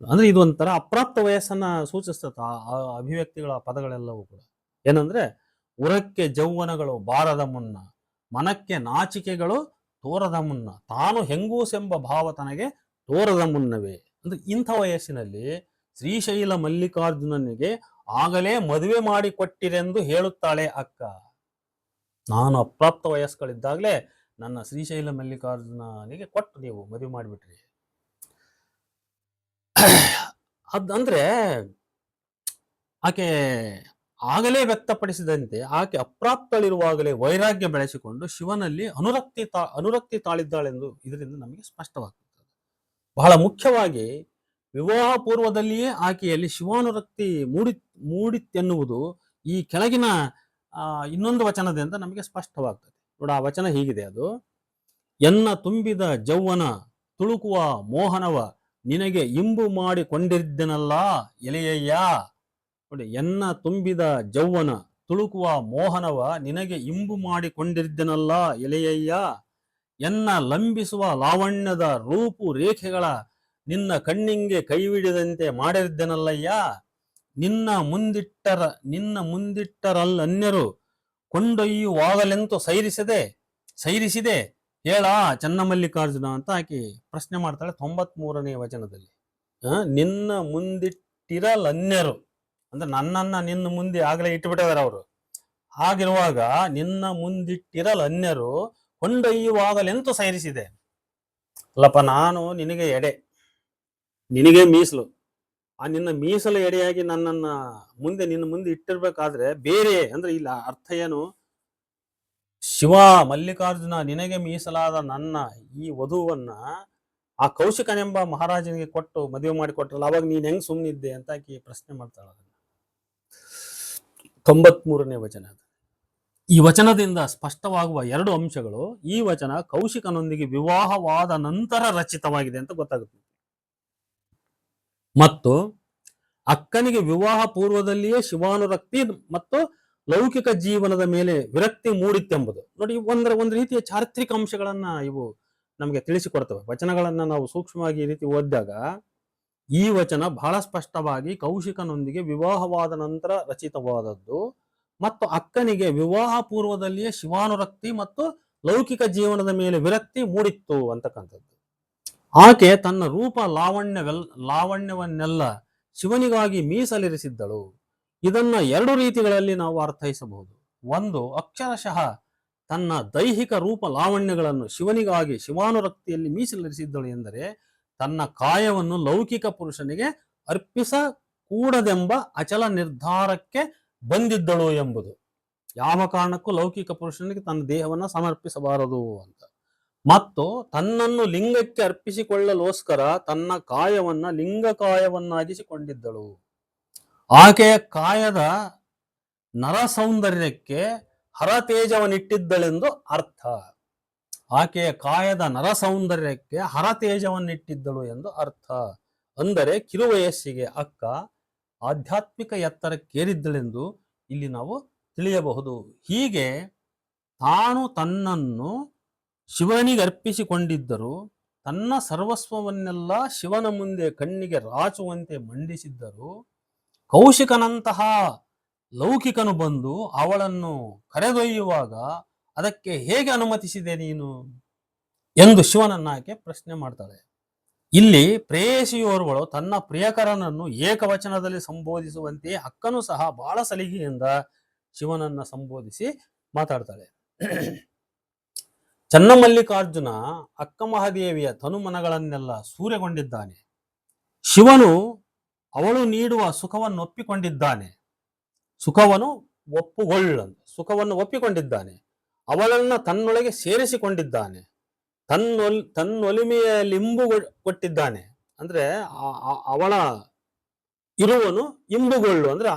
ಅಂದ್ರೆ ಇದು ಒಂಥರ ಅಪ್ರಾಪ್ತ ವಯಸ್ಸನ್ನ ಸೂಚಿಸ್ತದ ಆ ಅಭಿವ್ಯಕ್ತಿಗಳ ಪದಗಳೆಲ್ಲವೂ ಕೂಡ. ಏನಂದ್ರೆ ಉರಕ್ಕೆ ಜೌವನಗಳು ಬಾರದ ಮುನ್ನ, ಮನಕ್ಕೆ ನಾಚಿಕೆಗಳು ತೋರದ ಮುನ್ನ, ತಾನು ಹೆಂಗೂಸೆಂಬ ಭಾವ ತನಗೆ ತೋರದ ಮುನ್ನವೇ. ಅಂದ್ರೆ ಇಂಥ ವಯಸ್ಸಿನಲ್ಲಿ ಶ್ರೀಶೈಲ ಮಲ್ಲಿಕಾರ್ಜುನನಿಗೆ ಆಗಲೇ ಮದುವೆ ಮಾಡಿ ಕೊಟ್ಟಿರೆಂದು ಹೇಳುತ್ತಾಳೆ ಅಕ್ಕ. ನಾನು ಅಪ್ರಾಪ್ತ ವಯಸ್ಕಳಿದ್ದಾಗಲೇ ನನ್ನ ಶ್ರೀಶೈಲ ಮಲ್ಲಿಕಾರ್ಜುನನಿಗೆ ಕೊಟ್ಟು ನೀವು ಮದುವೆ ಮಾಡಿಬಿಟ್ರಿ. ಅದಂದ್ರೆ ಆಕೆ ಆಗಲೇ ವ್ಯಕ್ತಪಡಿಸಿದಂತೆ ಆಕೆ ಅಪ್ರಾಪ್ತಳಿರುವಾಗಲೇ ವೈರಾಗ್ಯ ಬೆಳೆಸಿಕೊಂಡು ಶಿವನಲ್ಲಿ ಅನುರಕ್ತಿ ತಾಳಿದ್ದಾಳೆಂದು ಇದರಿಂದ ನಮಗೆ ಸ್ಪಷ್ಟವಾಗ್ತದೆ. ಬಹಳ ಮುಖ್ಯವಾಗಿ ವಿವಾಹ ಪೂರ್ವದಲ್ಲಿಯೇ ಆಕೆಯಲ್ಲಿ ಶಿವಾನುರಕ್ತಿ ಮೂಡಿತೆನ್ನುವುದು ಈ ಕೆಳಗಿನ ಇನ್ನೊಂದು ವಚನದಿಂದ ನಮಗೆ ಸ್ಪಷ್ಟವಾಗ್ತದೆ. ನೋಡಿ, ಆ ವಚನ ಹೀಗಿದೆ. ಅದು ಎನ್ನ ತುಂಬಿದ ಜೌವನ ತುಳುಕುವ ಮೋಹನವ ನಿನಗೆ ಇಂಬು ಮಾಡಿಕೊಂಡಿದ್ದನಲ್ಲ ಎಲೆಯಯ್ಯ. ನೋಡಿ, ಎನ್ನ ತುಂಬಿದ ಜೌವನ ತುಳುಕುವ ಮೋಹನವ ನಿನಗೆ ಇಂಬು ಮಾಡಿಕೊಂಡಿದ್ದನಲ್ಲ ಎಲೆಯಯ್ಯ. ಎನ್ನ ಲಂಬಿಸುವ ಲಾವಣ್ಯದ ರೂಪು ರೇಖೆಗಳ ನಿನ್ನ ಕಣ್ಣಿಂಗೆ ಕೈವಿಡದಂತೆ ಮಾಡಿದ್ದನಲ್ಲಯ್ಯ. ನಿನ್ನ ಮುಂದಿಟ್ಟರಲ್ಲನ್ಯರು ಕೊಂಡೊಯ್ಯುವಾಗಲೆಂತೂ ಸೈರಿಸಿದೆ ಹೇಳ ಚನ್ನಮಲ್ಲಿಕಾರ್ಜುನ ಅಂತ ಆಕೆ ಪ್ರಶ್ನೆ ಮಾಡ್ತಾಳೆ 93ನೇ ವಚನದಲ್ಲಿ. ನಿನ್ನ ಮುಂದಿಟ್ಟಿರಲನ್ಯರು ಅಂದ್ರೆ ನನ್ನನ್ನ ನಿನ್ನ ಮುಂದೆ ಆಗಲೇ ಇಟ್ಟುಬಿಟ್ಟಿದಾರೆ ಅವರು. ಹಾಗಿರುವಾಗ ನಿನ್ನ ಮುಂದಿಟ್ಟಿರಲನ್ಯರು ಕೊಂಡೊಯ್ಯುವಾಗಲೆಂತೂ ಸೈರಿಸಿದೆ. ಅಲ್ಲಪ್ಪ, ನಾನು ನಿನಗೆ ಎಡೆ, ನಿನಗೆ ಮೀಸಲು. ಆ ನಿನ್ನ ಮೀಸಲು ಎಡೆಯಾಗಿ ನಿನ್ನ ಮುಂದೆ ಇಟ್ಟಿರ್ಬೇಕಾದ್ರೆ ಬೇರೆ ಅಂದ್ರೆ ಇಲ್ಲ ಅರ್ಥ ಏನು? ಶಿವ ಮಲ್ಲಿಕಾರ್ಜುನ ನಿನಗೆ ಮೀಸಲಾದ ನನ್ನ ಈ ವಧುವನ್ನ ಆ ಕೌಶಿಕನೆಂಬ ಮಹಾರಾಜನಿಗೆ ಕೊಟ್ಟು ಮದುವೆ ಮಾಡಿ ಕೊಟ್ಟರಲ್ಲ, ಅವಾಗ ನೀನ್ ಹೆಂಗ್ ಸುಮ್ಮನಿದ್ದೆ ಅಂತ ಆಕಿ ಪ್ರಶ್ನೆ ಮಾಡ್ತಾಳ. 93ನೇ ವಚನ. ಈ ವಚನದಿಂದ ಸ್ಪಷ್ಟವಾಗುವ 2 ಅಂಶಗಳು. ಈ ವಚನ ಕೌಶಿಕನೊಂದಿಗೆ ವಿವಾಹವಾದ ನಂತರ ರಚಿತವಾಗಿದೆ ಅಂತ ಗೊತ್ತಾಗುತ್ತೆ, ಮತ್ತು ಅಕ್ಕನಿಗೆ ವಿವಾಹ ಪೂರ್ವದಲ್ಲಿಯೇ ಶಿವಾನುರಕ್ತಿ ಮತ್ತು ಲೌಕಿಕ ಜೀವನದ ಮೇಲೆ ವಿರಕ್ತಿ ಮೂಡಿತ್ತೆಂಬುದು. ನೋಡಿ, ಒಂದು ರೀತಿಯ ಚಾರಿತ್ರಿಕ ಅಂಶಗಳನ್ನ ಇವು ನಮಗೆ ತಿಳಿಸಿಕೊಡ್ತವೆ. ವಚನಗಳನ್ನ ನಾವು ಸೂಕ್ಷ್ಮವಾಗಿ ಈ ರೀತಿ ಓದಿದಾಗ ಈ ವಚನ ಬಹಳ ಸ್ಪಷ್ಟವಾಗಿ ಕೌಶಿಕನೊಂದಿಗೆ ವಿವಾಹವಾದ ನಂತರ ರಚಿತವಾದದ್ದು ಮತ್ತು ಅಕ್ಕನಿಗೆ ವಿವಾಹ ಪೂರ್ವದಲ್ಲಿಯೇ ಶಿವಾನುರಕ್ತಿ ಮತ್ತು ಲೌಕಿಕ ಜೀವನದ ಮೇಲೆ ವಿರಕ್ತಿ ಮೂಡಿತ್ತು ಅಂತಕ್ಕಂಥದ್ದು. ಆಕೆ ತನ್ನ ರೂಪ ಲಾವಣ್ಯವನ್ನೆಲ್ಲ ಶಿವನಿಗಾಗಿ ಮೀಸಲಿರಿಸಿದ್ದಳು. ಇದನ್ನ ಎರಡು ರೀತಿಗಳಲ್ಲಿ ನಾವು ಅರ್ಥೈಸಬಹುದು. ಒಂದು, ಅಕ್ಷರಶಃ ತನ್ನ ದೈಹಿಕ ರೂಪ ಲಾವಣ್ಯಗಳನ್ನು ಶಿವನಿಗಾಗಿ ಶಿವಾನುರಕ್ತಿಯಲ್ಲಿ ಮೀಸಲಿರಿಸಿದ್ದಳು ಎಂದರೆ ತನ್ನ ಕಾಯವನ್ನು ಲೌಕಿಕ ಪುರುಷನಿಗೆ ಅರ್ಪಿಸಕೂಡದೆಂಬ ಅಚಲ ನಿರ್ಧಾರಕ್ಕೆ ಬಂದಿದ್ದಳು ಎಂಬುದು. ಯಾವ ಕಾರಣಕ್ಕೂ ಲೌಕಿಕ ಪುರುಷನಿಗೆ ತನ್ನ ದೇಹವನ್ನು ಸಮರ್ಪಿಸಬಾರದು ಅಂತ. ಮತ್ತು ತನ್ನನ್ನು ಲಿಂಗಕ್ಕೆ ಅರ್ಪಿಸಿಕೊಳ್ಳಲೋಸ್ಕರ ತನ್ನ ಕಾಯವನ್ನ ಲಿಂಗಕಾಯವನ್ನಾಗಿಸಿಕೊಂಡಿದ್ದಳು. ಆಕೆಯ ಕಾಯದ ನರ ಸೌಂದರ್ಯಕ್ಕೆ ಹರತೇಜವನ್ನಿಟ್ಟಿದ್ದಳೆಂದು ಅರ್ಥ. ಆಕೆಯ ಕಾಯದ ನರ ಸೌಂದರ್ಯಕ್ಕೆ ಹರತೇಜವನ್ನಿಟ್ಟಿದ್ದಳು ಎಂದು ಅರ್ಥ. ಅಂದರೆ ಕಿರುವಯಸ್ಸಿಗೆ ಅಕ್ಕ ಆಧ್ಯಾತ್ಮಿಕ ಎತ್ತರಕ್ಕೇರಿದ್ದಳೆಂದು ಇಲ್ಲಿ ನಾವು ತಿಳಿಯಬಹುದು. ಹೀಗೆ ತಾನು ತನ್ನನ್ನು ಶಿವನಿಗೆ ಅರ್ಪಿಸಿಕೊಂಡಿದ್ದರು, ತನ್ನ ಸರ್ವಸ್ವವನ್ನೆಲ್ಲ ಶಿವನ ಮುಂದೆ ಕಣ್ಣಿಗೆ ರಾಚುವಂತೆ ಮಂಡಿಸಿದ್ದರು. ಕೌಶಿಕನಂತಹ ಲೌಕಿಕನು ಬಂದು ಅವಳನ್ನು ಕರೆದೊಯ್ಯುವಾಗ ಅದಕ್ಕೆ ಹೇಗೆ ಅನುಮತಿಸಿದೆ ನೀನು ಎಂದು ಶಿವನನ್ನಾಕೆ ಪ್ರಶ್ನೆ ಮಾಡ್ತಾಳೆ. ಇಲ್ಲಿ ಪ್ರೇಯಸಿಯೋರ್ವಳು ತನ್ನ ಪ್ರಿಯಕರನನ್ನು ಏಕವಚನದಲ್ಲಿ ಸಂಬೋಧಿಸುವಂತೆ ಅಕ್ಕನು ಸಹ ಬಹಳ ಸಲಿಗೆಯಿಂದ ಶಿವನನ್ನ ಸಂಬೋಧಿಸಿ ಮಾತಾಡ್ತಾಳೆ. ಚನ್ನಮಲ್ಲಿಕಾರ್ಜುನ ಅಕ್ಕ ಮಹಾದೇವಿಯ ತನುಮನಗಳನ್ನೆಲ್ಲ ಸೂರೆಗೊಂಡಿದ್ದಾನೆ. ಶಿವನು ಅವಳು ನೀಡುವ ಸುಖವನ್ನು ಒಪ್ಪಿಕೊಂಡಿದ್ದಾನೆ. ಸುಖವನ್ನು ಒಪ್ಪಿಕೊಂಡಿದ್ದಾನೆ. ಅವಳನ್ನ ತನ್ನೊಳಗೆ ಸೇರಿಸಿಕೊಂಡಿದ್ದಾನೆ. ತನ್ನೊಲಿಮೆಯ ಲಿಂಬು ಕೊಟ್ಟಿದ್ದಾನೆ. ಅಂದ್ರೆ ಅವಳ ಇರುವನು ಇಂಬುಗೊಳ್ಳು ಅಂದ್ರೆ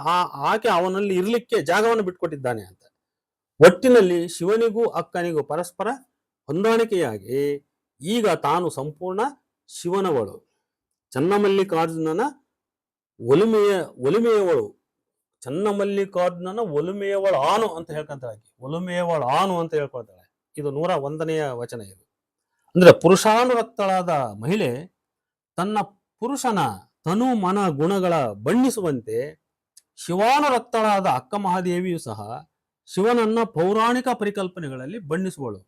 ಆಕೆ ಅವನಲ್ಲಿ ಇರ್ಲಿಕ್ಕೆ ಜಾಗವನ್ನು ಬಿಟ್ಕೊಟ್ಟಿದ್ದಾನೆ ಅಂತ. ಒಟ್ಟಿನಲ್ಲಿ ಶಿವನಿಗೂ ಅಕ್ಕನಿಗೂ ಪರಸ್ಪರ ಹೊಂದಾಣಿಕೆಯಾಗಿ ಈಗ ತಾನು ಸಂಪೂರ್ಣ ಶಿವನವಳು, ಚನ್ನಮಲ್ಲಿಕಾರ್ಜುನನ ಒಲಿಮೆಯವಳು, ಚನ್ನಮಲ್ಲಿಕಾರ್ಜುನನ ಒಲಿಮೆಯವಳು ಆನು ಅಂತ ಹೇಳ್ಕೊಂತಾಳೆ. ಒಲಿಮೆಯವಳು ಆನು ಅಂತ ಹೇಳ್ಕೊಳ್ತಾಳೆ. ಇದು 101ನೇ ವಚನ. ಇದು ಅಂದ್ರೆ ಪುರುಷಾನುರಕ್ತಳಾದ ಮಹಿಳೆ ತನ್ನ ಪುರುಷನ ತನು ಮನ ಗುಣಗಳ ಬಣ್ಣಿಸುವಂತೆ ಶಿವಾನುರಕ್ತಳಾದ ಅಕ್ಕ ಮಹಾದೇವಿಯು ಸಹ ಶಿವನನ್ನ ಪೌರಾಣಿಕ ಪರಿಕಲ್ಪನೆಗಳಲ್ಲಿ ಬಣ್ಣಿಸುವಳು.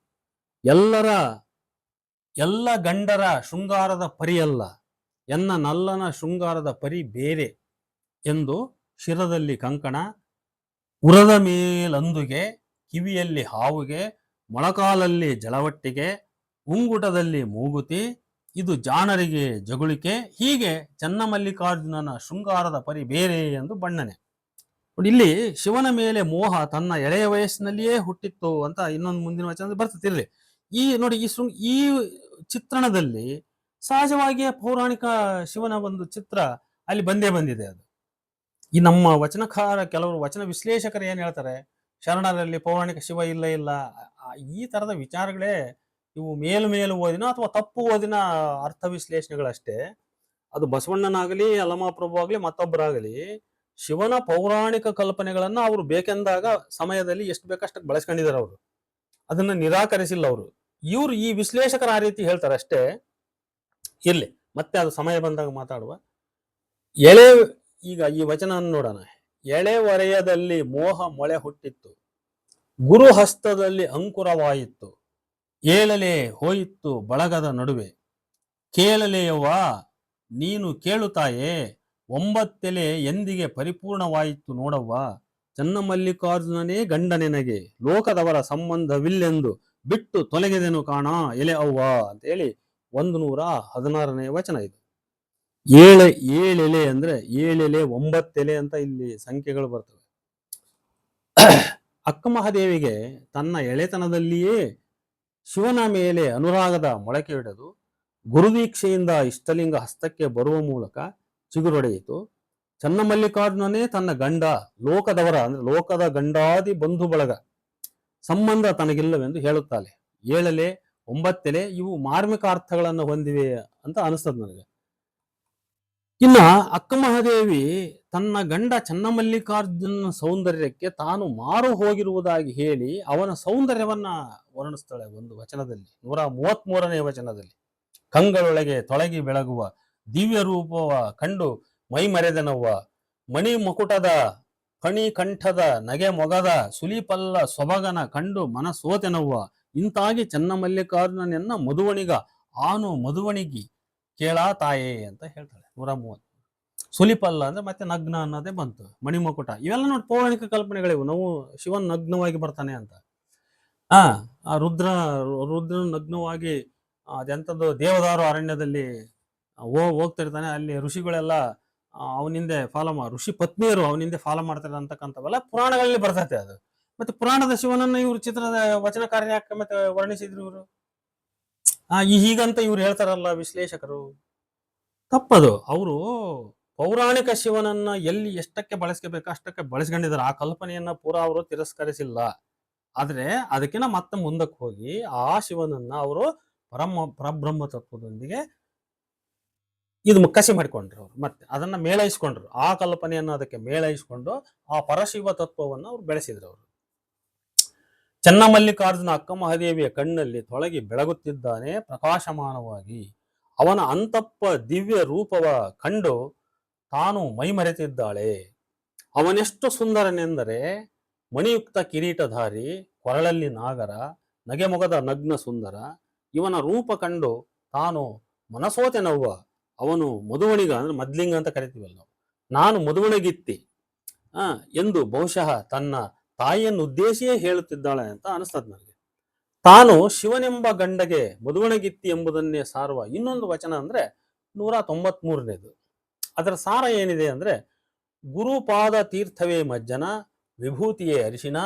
ಎಲ್ಲ ಗಂಡರ ಶೃಂಗಾರದ ಪರಿಯಲ್ಲ, ಎನ್ನ ನಲ್ಲನ ಶೃಂಗಾರದ ಪರಿ ಬೇರೆ ಎಂದು ಶಿರದಲ್ಲಿ ಕಂಕಣ, ಉರದ ಮೇಲಂದುಗೆ, ಕಿವಿಯಲ್ಲಿ ಹಾವುಗೆ, ಮೊಳಕಾಲಲ್ಲಿ ಜಲವಟ್ಟಿಗೆ, ಉಂಗುಟದಲ್ಲಿ ಮೂಗುತಿ, ಇದು ಜಾಣರಿಗೆ ಜಗುಳಿಕೆ, ಹೀಗೆ ಚನ್ನಮಲ್ಲಿಕಾರ್ಜುನನ ಶೃಂಗಾರದ ಪರಿ ಬೇರೆ ಎಂದು ಬಣ್ಣನೆ. ಇಲ್ಲಿ ಶಿವನ ಮೇಲೆ ಮೋಹ ತನ್ನ ಎಳೆಯ ವಯಸ್ಸಿನಲ್ಲಿಯೇ ಹುಟ್ಟಿತ್ತು ಅಂತ ಇನ್ನೊಂದು ಮುಂದಿನ ವಚನ ಬರ್ತಿರ್ಲಿ. ನೋಡಿ ಈ ಚಿತ್ರಣದಲ್ಲಿ ಸಹಜವಾಗಿಯೇ ಪೌರಾಣಿಕ ಶಿವನ ಒಂದು ಚಿತ್ರ ಅಲ್ಲಿ ಬಂದಿದೆ. ಅದು ಈ ನಮ್ಮ ವಚನಕಾರ ಕೆಲವರು ವಚನ ವಿಶ್ಲೇಷಕರು ಏನ್ ಹೇಳ್ತಾರೆ, ಶರಣರಲ್ಲಿ ಪೌರಾಣಿಕ ಶಿವ ಇಲ್ಲ ಈ ತರದ ವಿಚಾರಗಳೇ ಇವು ಮೇಲು ಓದಿನ ಅಥವಾ ತಪ್ಪು ಓದಿನ ಅರ್ಥ ವಿಶ್ಲೇಷಣೆಗಳಷ್ಟೇ. ಅದು ಬಸವಣ್ಣನಾಗಲಿ ಅಲ್ಲಮಪ್ರಭು ಆಗಲಿ ಮತ್ತೊಬ್ಬರಾಗಲಿ ಶಿವನ ಪೌರಾಣಿಕ ಕಲ್ಪನೆಗಳನ್ನ ಅವರು ಬೇಕೆಂದಾಗ ಸಮಯದಲ್ಲಿ ಎಷ್ಟು ಬೇಕಷ್ಟು ಬಳಸ್ಕೊಂಡಿದ್ದಾರೆ. ಅವರು ಅದನ್ನ ನಿರಾಕರಿಸಿಲ್ಲ. ಇವ್ರು ಈ ವಿಶ್ಲೇಷಕರು ಆ ರೀತಿ ಹೇಳ್ತಾರೆ ಅಷ್ಟೇ. ಇರ್ಲಿ, ಮತ್ತೆ ಅದು ಸಮಯ ಬಂದಾಗ ಮಾತಾಡುವ. ಈಗ ಈ ವಚನ ನೋಡೋಣ. ಎಳೆ ವರೆಯದಲ್ಲಿ ಮೋಹ ಮೊಳೆ ಹುಟ್ಟಿತ್ತು, ಗುರು ಹಸ್ತದಲ್ಲಿ ಅಂಕುರವಾಯಿತ್ತು, ಏಳಲೆ ಹೋಯಿತ್ತು ಬಳಗದ ನಡುವೆ, ಕೇಳಲೆಯವ್ವ ನೀನು ಕೇಳುತ್ತಾಯೇ, 9 ಎಂದಿಗೆ ಪರಿಪೂರ್ಣವಾಯಿತು ನೋಡವ್ವ, ಚನ್ನಮಲ್ಲಿಕಾರ್ಜುನನೇ ಗಂಡ ನೆನಗೆ, ಲೋಕದವರ ಸಂಬಂಧವಿಲ್ಲೆಂದು ಬಿಟ್ಟು ತೊಲಗಿದೆನು ಕಾಣ ಎಲೆ ಅವ್ವ ಅಂತ ಹೇಳಿ 116ನೇ ವಚನ. ಇದು ಏಳೆಲೆ ಅಂದ್ರೆ 7 ಎಲೆ 9 ಎಲೆ ಅಂತ ಇಲ್ಲಿ ಸಂಖ್ಯೆಗಳು ಬರ್ತವೆ. ಅಕ್ಕ ಮಹಾದೇವಿಗೆ ತನ್ನ ಎಳೆತನದಲ್ಲಿಯೇ ಶಿವನ ಮೇಲೆ ಅನುರಾಗದ ಮೊಳಕೆ ಹಿಡಿದು ಗುರುದೀಕ್ಷೆಯಿಂದ ಇಷ್ಟಲಿಂಗ ಹಸ್ತಕ್ಕೆ ಬರುವ ಮೂಲಕ ಚಿಗುರೊಡೆಯಿತು. ಚನ್ನಮಲ್ಲಿಕಾರ್ಜುನನೇ ತನ್ನ ಗಂಡ, ಲೋಕದವರ ಅಂದ್ರೆ ಲೋಕದ ಗಂಡಾದಿ ಬಂಧು ಬಳಗ ಸಂಬಂಧ ತನಗಿಲ್ಲವೆಂದು ಹೇಳುತ್ತಾಳೆ. 7 ಎಲೆ 9 ಎಲೆ ಇವು ಮಾರ್ಮಿಕ ಅರ್ಥಗಳನ್ನು ಹೊಂದಿವೆ ಅಂತ ಅನಿಸ್ತದೆ ನನಗೆ. ಇನ್ನ ಅಕ್ಕ ಮಹಾದೇವಿ ತನ್ನ ಗಂಡ ಚನ್ನಮಲ್ಲಿಕಾರ್ಜುನ ಸೌಂದರ್ಯಕ್ಕೆ ತಾನು ಮಾರು ಹೋಗಿರುವುದಾಗಿ ಹೇಳಿ ಅವನ ಸೌಂದರ್ಯವನ್ನ ವರ್ಣಿಸ್ತಾಳೆ ಒಂದು ವಚನದಲ್ಲಿ, 133ನೇ ವಚನದಲ್ಲಿ. ಕಂಗಳೊಳಗೆ ತೊಳಗಿ ಬೆಳಗುವ ದಿವ್ಯ ರೂಪವ ಕಂಡು ಮೈ ಮರೆದನವ್ವ. ಮಣಿ ಮುಕುಟದ ಫಣಿ ಕಂಠದ ನಗೆ ಮೊಗದ ಸುಲಿಪಲ್ಲ ಸೊಬಗನ ಕಂಡು ಮನಸೋತೆನವ್ವ. ಇಂತಾಗಿ ಚೆನ್ನಮಲ್ಲಿಕಾರ್ಜುನನೆನ್ನ ಮಧುವಣಿಗ ಆನು ಮಧುವಣಿಗಿ ಕೇಳಾ ತಾಯೇ ಅಂತ ಹೇಳ್ತಾಳೆ 130. ಸುಲಿಪಲ್ಲ ಅಂದ್ರೆ ಮತ್ತೆ ನಗ್ನ ಅನ್ನೋದೇ ಬಂತು. ಮಣಿಮಕುಟ ಇವೆಲ್ಲ ನೋಡಿ ಪೌರಾಣಿಕ ಕಲ್ಪನೆಗಳಿವು. ನಾವು ಶಿವನ್ ನಗ್ನವಾಗಿ ಬರ್ತಾನೆ ಅಂತ. ಆ ರುದ್ರ ನಗ್ನವಾಗಿ ಅದೆಂಥದ್ದು ದೇವದಾರು ಅರಣ್ಯದಲ್ಲಿ ಹೋಗ್ತಿರ್ತಾನೆ. ಅಲ್ಲಿ ಋಷಿಗಳೆಲ್ಲ ಅವನಿಂದೆ ಋಷಿ ಪತ್ನಿಯರು ಅವನಿಂದೆ ಫಾಲೋ ಮಾಡ್ತಾರೆ ಅಂತಕ್ಕಂಥವೆಲ್ಲ ಪುರಾಣಗಳಲ್ಲಿ ಬರ್ತೈತೆ ಅದು. ಮತ್ತೆ ಪುರಾಣದ ಶಿವನನ್ನ ಇವರು ಚಿತ್ರದ ವಚನಕಾರ್ಯ ಯಾಕೆ ಮತ್ತೆ ವರ್ಣಿಸಿದ್ರು ಇವರು? ಹೀಗಂತ ಇವ್ರು ಹೇಳ್ತಾರಲ್ಲ ವಿಶ್ಲೇಷಕರು, ತಪ್ಪದು. ಅವರು ಪೌರಾಣಿಕ ಶಿವನನ್ನ ಎಲ್ಲಿ ಎಷ್ಟಕ್ಕೆ ಬಳಸ್ಕೋಬೇಕು ಅಷ್ಟಕ್ಕೆ ಬಳಸ್ಕೊಂಡಿದ್ದಾರೆ. ಆ ಕಲ್ಪನೆಯನ್ನ ಪೂರಾ ಅವರು ತಿರಸ್ಕರಿಸಿಲ್ಲ. ಆದ್ರೆ ಅದಕ್ಕಿಂತ ಮತ್ತೆ ಮುಂದಕ್ಕೆ ಹೋಗಿ ಆ ಶಿವನನ್ನ ಅವರು ಪರಬ್ರಹ್ಮ ತತ್ವದೊಂದಿಗೆ ಇದು ಕಸಿ ಮಾಡಿಕೊಂಡ್ರು. ಅವ್ರು ಮತ್ತೆ ಅದನ್ನ ಮೇಳೈಸ್ಕೊಂಡ್ರು. ಆ ಕಲ್ಪನೆಯನ್ನು ಅದಕ್ಕೆ ಮೇಳೈಸ್ಕೊಂಡು ಆ ಪರಶಿವ ತತ್ವವನ್ನು ಅವ್ರು ಬೆಳೆಸಿದ್ರು. ಅವರು ಚೆನ್ನಮಲ್ಲಿಕಾರ್ಜುನ ಅಕ್ಕ ಮಹಾದೇವಿಯ ಕಣ್ಣಲ್ಲಿ ತೊಳಗಿ ಬೆಳಗುತ್ತಿದ್ದಾನೆ ಪ್ರಕಾಶಮಾನವಾಗಿ. ಅವನ ಅಂತಪ್ಪ ದಿವ್ಯ ರೂಪವ ಕಂಡು ತಾನು ಮೈಮರೆತಿದ್ದಾಳೆ. ಅವನೆಷ್ಟು ಸುಂದರನೆಂದರೆ ಮಣಿಯುಕ್ತ ಕಿರೀಟಧಾರಿ, ಕೊರಳಲ್ಲಿ ನಾಗರ, ನಗೆಮೊಗದ ನಗ್ನ ಸುಂದರ. ಇವನ ರೂಪ ಕಂಡು ತಾನು ಮನಸೋತೆನವ್ವ. ಅವನು ಮಧುವಣಿಗ ಅಂದ್ರೆ ಮದ್ಲಿಂಗ ಅಂತ ಕರಿತೀವಲ್ಲ, ನಾನು ಮಧುವಣಗಿತ್ತಿ ಎಂದು ಬಹುಶಃ ತನ್ನ ತಾಯಿಯನ್ನು ಉದ್ದೇಶಿಯೇ ಹೇಳುತ್ತಿದ್ದಾಳೆ ಅಂತ ಅನಿಸ್ತದೆ ನನಗೆ. ತಾನು ಶಿವನೆಂಬ ಗಂಡಗೆ ಮಧುವಣಗಿತ್ತಿ ಎಂಬುದನ್ನೇ ಸಾರುವ ಇನ್ನೊಂದು ವಚನ ಅಂದ್ರೆ 193ನೇದು. ಅದರ ಸಾರ ಏನಿದೆ ಅಂದ್ರೆ, ಗುರುಪಾದ ತೀರ್ಥವೇ ಮಜ್ಜನ, ವಿಭೂತಿಯೇ ಅರಿಶಿನ,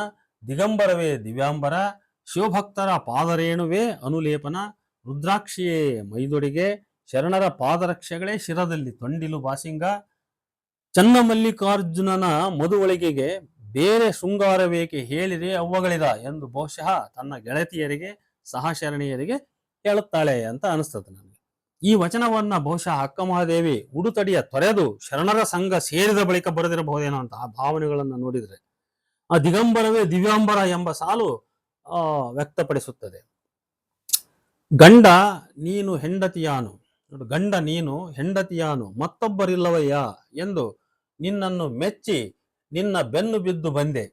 ದಿಗಂಬರವೇ ದಿವ್ಯಾಂಬರ, ಶಿವಭಕ್ತರ ಪಾದರೇಣುವೇ ಅನುಲೇಪನ, ರುದ್ರಾಕ್ಷಿಯೇ ಮೈದೊಡಿಗೆ, ಶರಣರ ಪಾದರಕ್ಷೆಗಳೇ ಶಿರದಲ್ಲಿ ತೊಂಡಿಲು ಬಾಸಿಂಗ. ಚೆನ್ನಮಲ್ಲಿಕಾರ್ಜುನನ ಮಧುವಳಿಗೆಗೆ ಬೇರೆ ಶೃಂಗಾರವೇಕೆ ಹೇಳಿರಿ ಅವ್ವಗಳಿರ ಎಂದು ಬಹುಶಃ ತನ್ನ ಗೆಳತಿಯರಿಗೆ ಸಹಶರಣೀಯರಿಗೆ ಹೇಳುತ್ತಾಳೆ ಅಂತ ಅನಿಸ್ತದೆ ನನಗೆ. ಈ ವಚನವನ್ನ ಬಹುಶಃ ಅಕ್ಕ ಮಹಾದೇವಿ ಉಡುತಡಿಯ ತೊರೆದು ಶರಣರ ಸಂಘ ಸೇರಿದ ಬಳಿಕ ಬರೆದಿರಬಹುದೇನೋ ಅಂತ ಆ ಭಾವನೆಗಳನ್ನು ನೋಡಿದ್ರೆ. ಆ ದಿಗಂಬರವೇ ದಿವ್ಯಾಂಬರ ಎಂಬ ಸಾಲು ವ್ಯಕ್ತಪಡಿಸುತ್ತದೆ. ಗಂಡ ನೀನು ಹೆಂಡತಿಯಾನು, ಗಂಡ ನೀನು ಹೆಂಡತಿಯಾನು ಮತ್ತೊಬ್ಬರಿಲ್ಲವಯ್ಯ ಎಂದು ನಿನ್ನನ್ನು ಮೆಚ್ಚಿ ನಿನ್ನ ಬೆನ್ನು ಬಿದ್ದು ಬಂದೆ.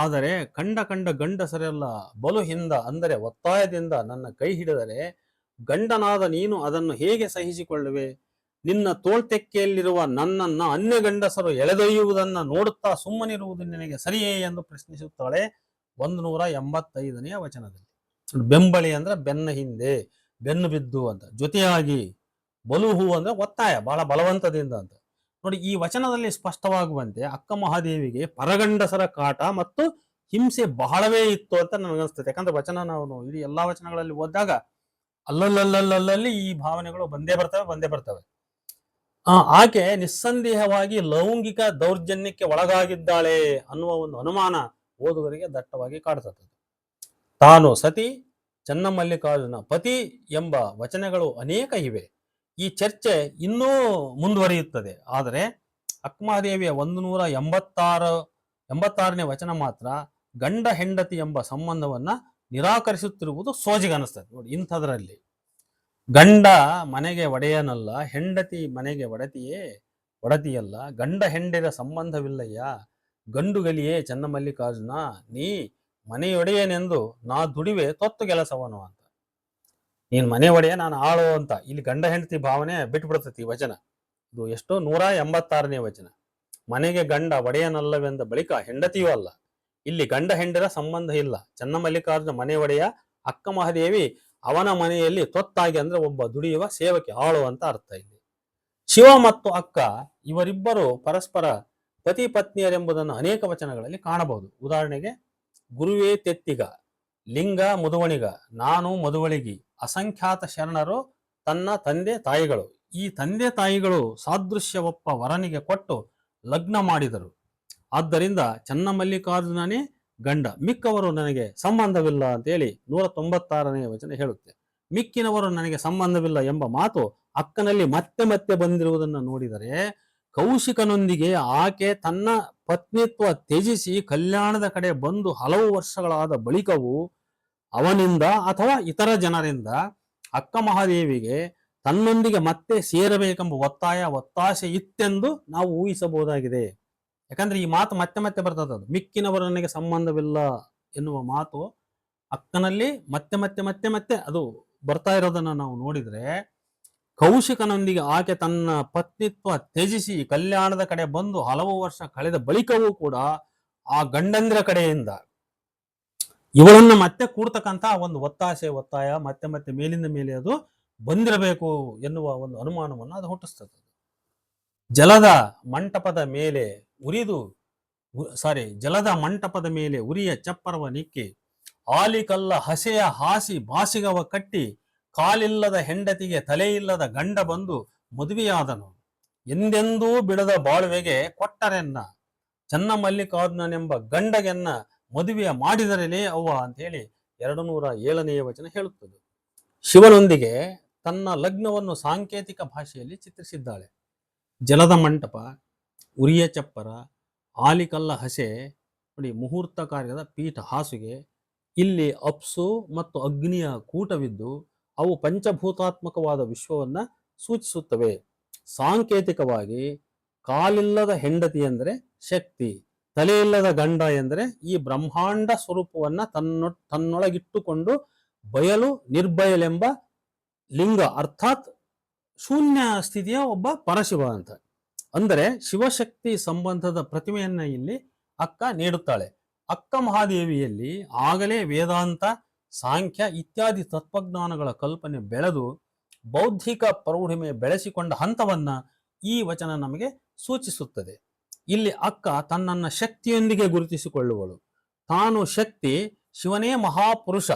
ಆದರೆ ಕಂಡ ಗಂಡಸರೆಲ್ಲ ಬಲು ಹಿಂದ ಅಂದರೆ ಒತ್ತಾಯದಿಂದ ನನ್ನ ಕೈ ಹಿಡಿದರೆ ಗಂಡನಾದ ನೀನು ಅದನ್ನು ಹೇಗೆ ಸಹಿಸಿಕೊಳ್ಳುವೆ? ನಿನ್ನ ತೋಳ್ತೆಕ್ಕೆಯಲ್ಲಿರುವ ನನ್ನನ್ನ ಅನ್ಯ ಗಂಡಸರು ಎಳೆದೊಯ್ಯುವುದನ್ನ ನೋಡುತ್ತಾ ಸುಮ್ಮನಿರುವುದು ನಿನಗೆ ಸರಿಯೇ ಎಂದು ಪ್ರಶ್ನಿಸುತ್ತಾಳೆ 185ನೇ ವಚನದಲ್ಲಿ. ಬೆಂಬಳಿ ಅಂದ್ರೆ ಬೆನ್ನ ಹಿಂದೆ, ಬೆನ್ನು ಬಿದ್ದು ಅಂತ. ಜೊತೆಯಾಗಿ, ಬಲುಹು ಅಂದ್ರೆ ಒತ್ತಾಯ, ಬಹಳ ಬಲವಂತದಿಂದ ಅಂತ. ನೋಡಿ, ಈ ವಚನದಲ್ಲಿ ಸ್ಪಷ್ಟವಾಗುವಂತೆ ಅಕ್ಕ ಮಹಾದೇವಿಗೆ ಪರಗಂಡಸರ ಕಾಟ ಮತ್ತು ಹಿಂಸೆ ಬಹಳವೇ ಇತ್ತು ಅಂತ ನನಗನ್ಸ್ತದೆ. ಯಾಕಂದ್ರೆ ವಚನ ನಾವು ಇಡೀ ಎಲ್ಲಾ ವಚನಗಳಲ್ಲಿ ಓದಿದಾಗ ಅಲ್ಲಲ್ಲಿ ಈ ಭಾವನೆಗಳು ಬಂದೇ ಬರ್ತವೆ. ಆಕೆ ನಿಸ್ಸಂದೇಹವಾಗಿ ಲೈಂಗಿಕ ದೌರ್ಜನ್ಯಕ್ಕೆ ಒಳಗಾಗಿದ್ದಾಳೆ ಅನ್ನುವ ಒಂದು ಅನುಮಾನ ಓದುಗರಿಗೆ ದಟ್ಟವಾಗಿ ಕಾಡ್ತದೆ. ತಾನು ಸತಿ, ಚೆನ್ನಮಲ್ಲಿಕಾರ್ಜುನ ಪತಿ ಎಂಬ ವಚನಗಳು ಅನೇಕ ಇವೆ. ಈ ಚರ್ಚೆ ಇನ್ನೂ ಮುಂದುವರಿಯುತ್ತದೆ. ಆದರೆ ಅಕ್ಕಮಹಾದೇವಿಯ 186ನೇ ವಚನ ಮಾತ್ರ ಗಂಡ ಹೆಂಡತಿ ಎಂಬ ಸಂಬಂಧವನ್ನ ನಿರಾಕರಿಸುತ್ತಿರುವುದು ಸೋಜಿಗನಿಸ್ತದೆ. ನೋಡಿ, ಇಂಥದ್ರಲ್ಲಿ ಗಂಡ ಮನೆಗೆ ಒಡೆಯನಲ್ಲ, ಹೆಂಡತಿ ಮನೆಗೆ ಒಡತಿಯಲ್ಲ, ಗಂಡ ಹೆಂಡಿರ ಸಂಬಂಧವಿಲ್ಲಯ್ಯ, ಗಂಡುಗಲಿಯೇ ಚೆನ್ನಮಲ್ಲಿಕಾರ್ಜುನ, ನೀ ಮನೆಯೊಡೆಯನೆಂದು ನಾ ದುಡಿವೆ ತೊತ್ತು ಕೆಲಸವನು ಅಂತ. ನೀನ್ ಮನೆ ಒಡೆಯ, ನಾನು ಆಳು ಅಂತ. ಇಲ್ಲಿ ಗಂಡ ಹೆಂಡತಿ ಭಾವನೆ ಬಿಟ್ಬಿಡ್ತತಿ ವಚನ. ಇದು ಎಷ್ಟೋ 186ನೇ ವಚನ. ಮನೆಗೆ ಗಂಡ ಒಡೆಯನಲ್ಲವೆಂದ ಬಳಿಕ ಹೆಂಡತಿಯೂ ಅಲ್ಲ. ಇಲ್ಲಿ ಗಂಡ ಹೆಂಡರ ಸಂಬಂಧ ಇಲ್ಲ. ಚೆನ್ನಮಲ್ಲಿಕಾರ್ಜುನ ಮನೆ ಒಡೆಯ, ಅಕ್ಕ ಮಹಾದೇವಿ ಅವನ ಮನೆಯಲ್ಲಿ ತೊತ್ತಾಗಿ ಅಂದ್ರೆ ಒಬ್ಬ ದುಡಿಯುವ ಸೇವಕಿ, ಆಳು ಅಂತ ಅರ್ಥ. ಇಲ್ಲಿ ಶಿವ ಮತ್ತು ಅಕ್ಕ ಇವರಿಬ್ಬರು ಪರಸ್ಪರ ಪತಿ ಪತ್ನಿಯರೆಂಬುದನ್ನು ಅನೇಕ ವಚನಗಳಲ್ಲಿ ಕಾಣಬಹುದು. ಉದಾಹರಣೆಗೆ, ಗುರುವೇ ತೆತ್ತಿಗ, ಲಿಂಗ ಮಧುವಣಿಗ, ನಾನು ಮಧುವಳಿಗಿ, ಅಸಂಖ್ಯಾತ ಶರಣರು ತನ್ನ ತಂದೆ ತಾಯಿಗಳು. ಈ ತಂದೆ ತಾಯಿಗಳು ಸಾದೃಶ್ಯವೊಪ್ಪ ವರನಿಗೆ ಕೊಟ್ಟು ಲಗ್ನ ಮಾಡಿದರು. ಆದ್ದರಿಂದ ಚೆನ್ನಮಲ್ಲಿಕಾರ್ಜುನನೇ ಗಂಡ, ಮಿಕ್ಕವರು ನನಗೆ ಸಂಬಂಧವಿಲ್ಲ ಅಂತೇಳಿ 196ನೇ ವಚನ ಹೇಳುತ್ತೆ. ಮಿಕ್ಕಿನವರು ನನಗೆ ಸಂಬಂಧವಿಲ್ಲ ಎಂಬ ಮಾತು ಅಕ್ಕನಲ್ಲಿ ಮತ್ತೆ ಬಂದಿರುವುದನ್ನು ನೋಡಿದರೆ, ಕೌಶಿಕನೊಂದಿಗೆ ಆಕೆ ತನ್ನ ಪತ್ನಿತ್ವ ತ್ಯಜಿಸಿ ಕಲ್ಯಾಣದ ಕಡೆ ಬಂದು ಹಲವು ವರ್ಷಗಳಾದ ಬಳಿಕವೂ ಅವನಿಂದ ಅಥವಾ ಇತರ ಜನರಿಂದ ಅಕ್ಕ ಮಹಾದೇವಿಗೆ ತನ್ನೊಂದಿಗೆ ಮತ್ತೆ ಸೇರಬೇಕೆಂಬ ಒತ್ತಾಸೆ ಇತ್ತೆಂದು ನಾವು ಊಹಿಸಬಹುದಾಗಿದೆ. ಯಾಕಂದ್ರೆ ಈ ಮಾತು ಮತ್ತೆ ಮತ್ತೆ ಬರ್ತದೆ. ಅದು ಮಿಕ್ಕಿನವರು ನನಗೆ ಸಂಬಂಧವಿಲ್ಲ ಎನ್ನುವ ಮಾತು ಅಕ್ಕನಲ್ಲಿ ಮತ್ತೆ ಮತ್ತೆ ಮತ್ತೆ ಮತ್ತೆ ಅದು ಬರ್ತಾ ಇರೋದನ್ನ ನಾವು ನೋಡಿದ್ರೆ, ಕೌಶಿಕನೊಂದಿಗೆ ಆಕೆ ತನ್ನ ಪತ್ನಿತ್ವ ತ್ಯಜಿಸಿ ಕಲ್ಯಾಣದ ಕಡೆ ಬಂದು ಹಲವು ವರ್ಷ ಕಳೆದ ಬಳಿಕವೂ ಕೂಡ ಆ ಗಂಡಂದಿರ ಕಡೆಯಿಂದ ಇವಳನ್ನ ಮತ್ತೆ ಕೂಡ್ತಕ್ಕಂತ ಒಂದು ಒತ್ತಾಯ ಮತ್ತೆ ಮತ್ತೆ ಮೇಲಿಂದ ಮೇಲೆ ಅದು ಬಂದಿರಬೇಕು ಎನ್ನುವ ಒಂದು ಅನುಮಾನವನ್ನು ಅದು ಹುಟ್ಟಿಸ್ತದೆ. ಜಲದ ಮಂಟಪದ ಮೇಲೆ ಉರಿಯ ಚಪ್ಪರವ ನಿಕ್ಕಿ ಆಲಿಕಲ್ಲ ಹಸೆಯ ಹಾಸಿ ಬಾಸಿಗವ ಕಟ್ಟಿ ಕಾಲಿಲ್ಲದ ಹೆಂಡತಿಗೆ ತಲೆಯಿಲ್ಲದ ಗಂಡ ಬಂದು ಮದುವೆಯಾದನು. ಎಂದೆಂದೂ ಬಿಡದ ಬಾಳುವೆಗೆ ಕೊಟ್ಟರೆನ್ನ ಚನ್ನಮಲ್ಲಿಕಾರ್ಜುನನೆಂಬ ಗಂಡಗೆನ್ನ ಮದುವೆಯ ಮಾಡಿದರಲೇ ಅವ್ವ ಅಂತ ಹೇಳಿ 207ನೇ ವಚನ ಹೇಳುತ್ತದೆ. ಶಿವನೊಂದಿಗೆ ತನ್ನ ಲಗ್ನವನ್ನು ಸಾಂಕೇತಿಕ ಭಾಷೆಯಲ್ಲಿ ಚಿತ್ರಿಸಿದ್ದಾಳೆ. ಜಲದ ಮಂಟಪ, ಉರಿಯ ಚಪ್ಪರ, ಆಲಿಕಲ್ಲ ಹಸೆ ನೋಡಿ, ಮುಹೂರ್ತ ಕಾರ್ಯದ ಪೀಠ ಹಾಸುಗೆ, ಇಲ್ಲಿ ಅಪ್ಸು ಮತ್ತು ಅಗ್ನಿಯ ಕೂಟವಿದ್ದು ಅವು ಪಂಚಭೂತಾತ್ಮಕವಾದ ವಿಶ್ವವನ್ನ ಸೂಚಿಸುತ್ತವೆ. ಸಾಂಕೇತಿಕವಾಗಿ ಕಾಲಿಲ್ಲದ ಹೆಂಡತಿ ಎಂದರೆ ಶಕ್ತಿ, ತಲೆಯಿಲ್ಲದ ಗಂಡ ಎಂದರೆ ಈ ಬ್ರಹ್ಮಾಂಡ ಸ್ವರೂಪವನ್ನ ತನ್ನೊಳಗಿಟ್ಟುಕೊಂಡು ಬಯಲು ನಿರ್ಬಯಲೆಂಬ ಲಿಂಗ, ಅರ್ಥಾತ್ ಶೂನ್ಯ ಸ್ಥಿತಿಯ ಒಬ್ಬ ಪರಶಿವ ಅಂತ. ಅಂದರೆ ಶಿವಶಕ್ತಿ ಸಂಬಂಧದ ಪ್ರತಿಮೆಯನ್ನ ಇಲ್ಲಿ ಅಕ್ಕ ನೀಡುತ್ತಾಳೆ. ಅಕ್ಕ ಮಹಾದೇವಿಯಲ್ಲಿ ಆಗಲೇ ವೇದಾಂತ, ಸಾಂಖ್ಯ ಇತ್ಯಾದಿ ತತ್ವಜ್ಞಾನಗಳ ಕಲ್ಪನೆ ಬೆಳೆದು ಬೌದ್ಧಿಕ ಪ್ರೌಢಿಮೆ ಬೆಳೆಸಿಕೊಂಡ ಹಂತವನ್ನ ಈ ವಚನ ನಮಗೆ ಸೂಚಿಸುತ್ತದೆ. ಇಲ್ಲಿ ಅಕ್ಕ ತನ್ನನ್ನ ಶಕ್ತಿಯೊಂದಿಗೆ ಗುರುತಿಸಿಕೊಳ್ಳುವಳು. ತಾನು ಶಕ್ತಿ, ಶಿವನೇ ಮಹಾಪುರುಷ.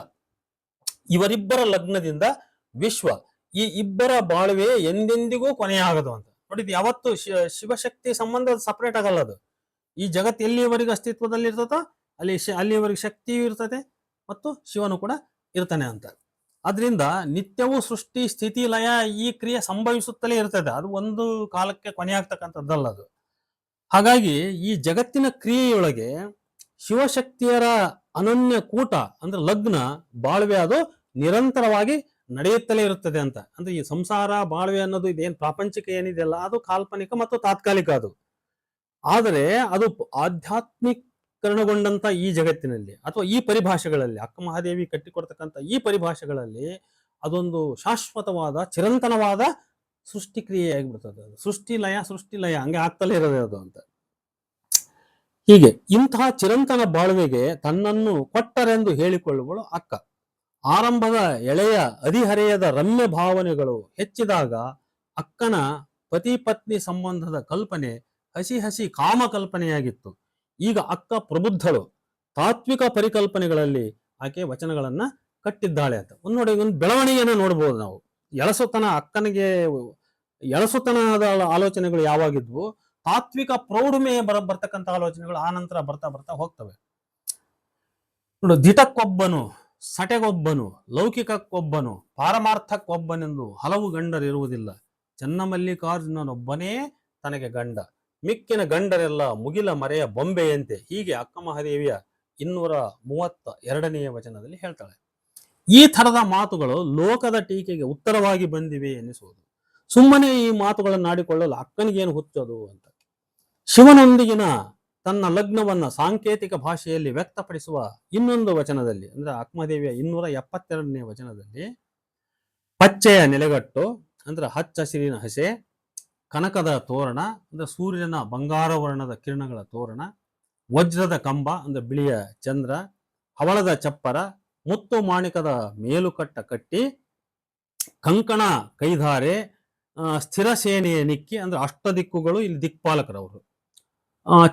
ಇವರಿಬ್ಬರ ಲಗ್ನದಿಂದ ವಿಶ್ವ, ಈ ಇಬ್ಬರ ಬಾಳುವೆ ಎಂದೆಂದಿಗೂ ಕೊನೆಯಾಗದು ಅಂತ ನೋಡಿದ್. ಯಾವತ್ತು ಶಿವಶಕ್ತಿ ಸಂಬಂಧ ಸಪರೇಟ್ ಆಗಲ್ಲ. ಅದು ಈ ಜಗತ್ತು ಎಲ್ಲಿಯವರೆಗೆ ಅಸ್ತಿತ್ವದಲ್ಲಿ ಇರ್ತದೋ ಅಲ್ಲಿಯವರೆಗೆ ಶಕ್ತಿಯೂ ಇರ್ತದೆ ಮತ್ತು ಶಿವನು ಕೂಡ ಇರ್ತಾನೆ ಅಂತ. ಅದರಿಂದ ನಿತ್ಯವೂ ಸೃಷ್ಟಿ ಸ್ಥಿತಿ ಲಯ ಈ ಕ್ರಿಯೆ ಸಂಭವಿಸುತ್ತಲೇ ಇರ್ತದೆ. ಅದು ಒಂದು ಕಾಲಕ್ಕೆ ಕೊನೆಯಾಗ್ತಕ್ಕಂಥದ್ದಲ್ಲ ಅದು. ಹಾಗಾಗಿ ಈ ಜಗತ್ತಿನ ಕ್ರಿಯೆಯೊಳಗೆ ಶಿವಶಕ್ತಿಯರ ಅನನ್ಯ ಕೂಟ ಅಂದ್ರೆ ಲಗ್ನ, ಬಾಳ್ವೆ ಅದು ನಿರಂತರವಾಗಿ ನಡೆಯುತ್ತಲೇ ಇರುತ್ತದೆ ಅಂತ. ಅಂದ್ರೆ ಈ ಸಂಸಾರ ಬಾಳ್ವೆ ಅನ್ನೋದು ಇದೇನು ಪ್ರಾಪಂಚಿಕ ಏನಿದೆಯಲ್ಲ, ಅದು ಕಾಲ್ಪನಿಕ ಮತ್ತು ತಾತ್ಕಾಲಿಕ. ಅದು ಆದರೆ ಅದು ಆಧ್ಯಾತ್ಮಿಕರಣಗೊಂಡಂತ ಈ ಜಗತ್ತಿನಲ್ಲಿ ಅಥವಾ ಈ ಪರಿಭಾಷೆಗಳಲ್ಲಿ, ಅಕ್ಕ ಮಹಾದೇವಿ ಕಟ್ಟಿಕೊಡ್ತಕ್ಕಂಥ ಈ ಪರಿಭಾಷೆಗಳಲ್ಲಿ ಅದೊಂದು ಶಾಶ್ವತವಾದ ಚಿರಂತನವಾದ ಸೃಷ್ಟಿ ಕ್ರಿಯೆ ಆಗಿಬಿಡ್ತದೆ. ಅದು ಸೃಷ್ಟಿ ಲಯ ಹಂಗೆ ಆಗ್ತಲೇ ಇರೋದೇ ಅದು ಅಂತ. ಹೀಗೆ ಇಂತಹ ಚಿರಂತನ ಬಾಳ್ವೆಗೆ ತನ್ನನ್ನು ಕೊಟ್ಟರೆಂದು ಹೇಳಿಕೊಳ್ಳುವಳು ಅಕ್ಕ. ಆರಂಭದ ಎಳೆಯ ಹದಿಹರೆಯದ ರಮ್ಯ ಭಾವನೆಗಳು ಹೆಚ್ಚಿದಾಗ ಅಕ್ಕನ ಪತಿ ಪತ್ನಿ ಸಂಬಂಧದ ಕಲ್ಪನೆ ಹಸಿ ಕಾಮ ಕಲ್ಪನೆಯಾಗಿತ್ತು. ಈಗ ಅಕ್ಕ ಪ್ರಬುದ್ಧಳು, ತಾತ್ವಿಕ ಪರಿಕಲ್ಪನೆಗಳಲ್ಲಿ ಆಕೆ ವಚನಗಳನ್ನ ಕಟ್ಟಿದ್ದಾಳೆ ಅಂತ. ಒಂದು ಬೆಳವಣಿಗೆಯನ್ನು ನೋಡ್ಬೋದು ನಾವು. ಅಕ್ಕನಿಗೆ ಎಳಸುತನದ ಆಲೋಚನೆಗಳು ಯಾವಾಗಿದ್ವು, ತಾತ್ವಿಕ ಪ್ರೌಢಮೆ ಬರ್ತಕ್ಕಂಥ ಆಲೋಚನೆಗಳು ಆ ನಂತರ ಬರ್ತಾ ಹೋಗ್ತವೆ. ನೋಡು, ದಿಟಕ್ಕೊಬ್ಬನು, ಸಟೆಗೊಬ್ಬನು, ಲೌಕಿಕಕ್ಕೊಬ್ಬನು, ಪಾರಮಾರ್ಥಕ್ಕೊಬ್ಬನೆಂದು ಹಲವು ಗಂಡರಿರುವುದಿಲ್ಲ. ಚನ್ನಮಲ್ಲಿಕಾರ್ಜುನನೊಬ್ಬನೇ ತನಗೆ ಗಂಡ, ಮಿಕ್ಕಿನ ಗಂಡರೆಲ್ಲ ಮುಗಿಲ ಮರೆಯ ಬೊಂಬೆಯಂತೆ. ಹೀಗೆ ಅಕ್ಕ ಮಹಾದೇವಿಯ 232ನೇ ವಚನದಲ್ಲಿ ಹೇಳ್ತಾಳೆ. ಈ ಥರದ ಮಾತುಗಳು ಲೋಕದ ಟೀಕೆಗೆ ಉತ್ತರವಾಗಿ ಬಂದಿವೆ ಎನಿಸುವುದು. ಸುಮ್ಮನೆ ಈ ಮಾತುಗಳನ್ನು ಆಡಿಕೊಳ್ಳಲು ಅಕ್ಕನಿಗೇನು ಹುಚ್ಚದು ಅಂತ. ಶಿವನೊಂದಿಗಿನ ತನ್ನ ಲಗ್ನವನ್ನ ಸಾಂಕೇತಿಕ ಭಾಷೆಯಲ್ಲಿ ವ್ಯಕ್ತಪಡಿಸುವ ಇನ್ನೊಂದು ವಚನದಲ್ಲಿ, ಅಂದ್ರೆ ಅಕ್ಕಮಹಾದೇವಿಯ 272ನೇ ವಚನದಲ್ಲಿ, ಪಚ್ಚೆಯ ನೆಲೆಗಟ್ಟು ಅಂದ್ರೆ ಹಚ್ಚ ಹಸಿರಿನ ಹಸೆ, ಕನಕದ ತೋರಣ ಅಂದ್ರೆ ಸೂರ್ಯನ ಬಂಗಾರ ವರ್ಣದ ಕಿರಣಗಳ ತೋರಣ, ವಜ್ರದ ಕಂಬ ಅಂದ್ರೆ ಬಿಳಿಯ ಚಂದ್ರ, ಹವಳದ ಚಪ್ಪರ, ಮುತ್ತು ಮಾಣಿಕದ ಮೇಲುಕಟ್ಟ ಕಟ್ಟಿ, ಕಂಕಣ ಕೈಧಾರೆ, ಸ್ಥಿರ ಸೇನೆಯ ನಿಕ್ಕಿ ಅಂದ್ರೆ ಅಷ್ಟದಿಕ್ಕುಗಳು ಇಲ್ಲಿ ದಿಕ್ಪಾಲಕರವರು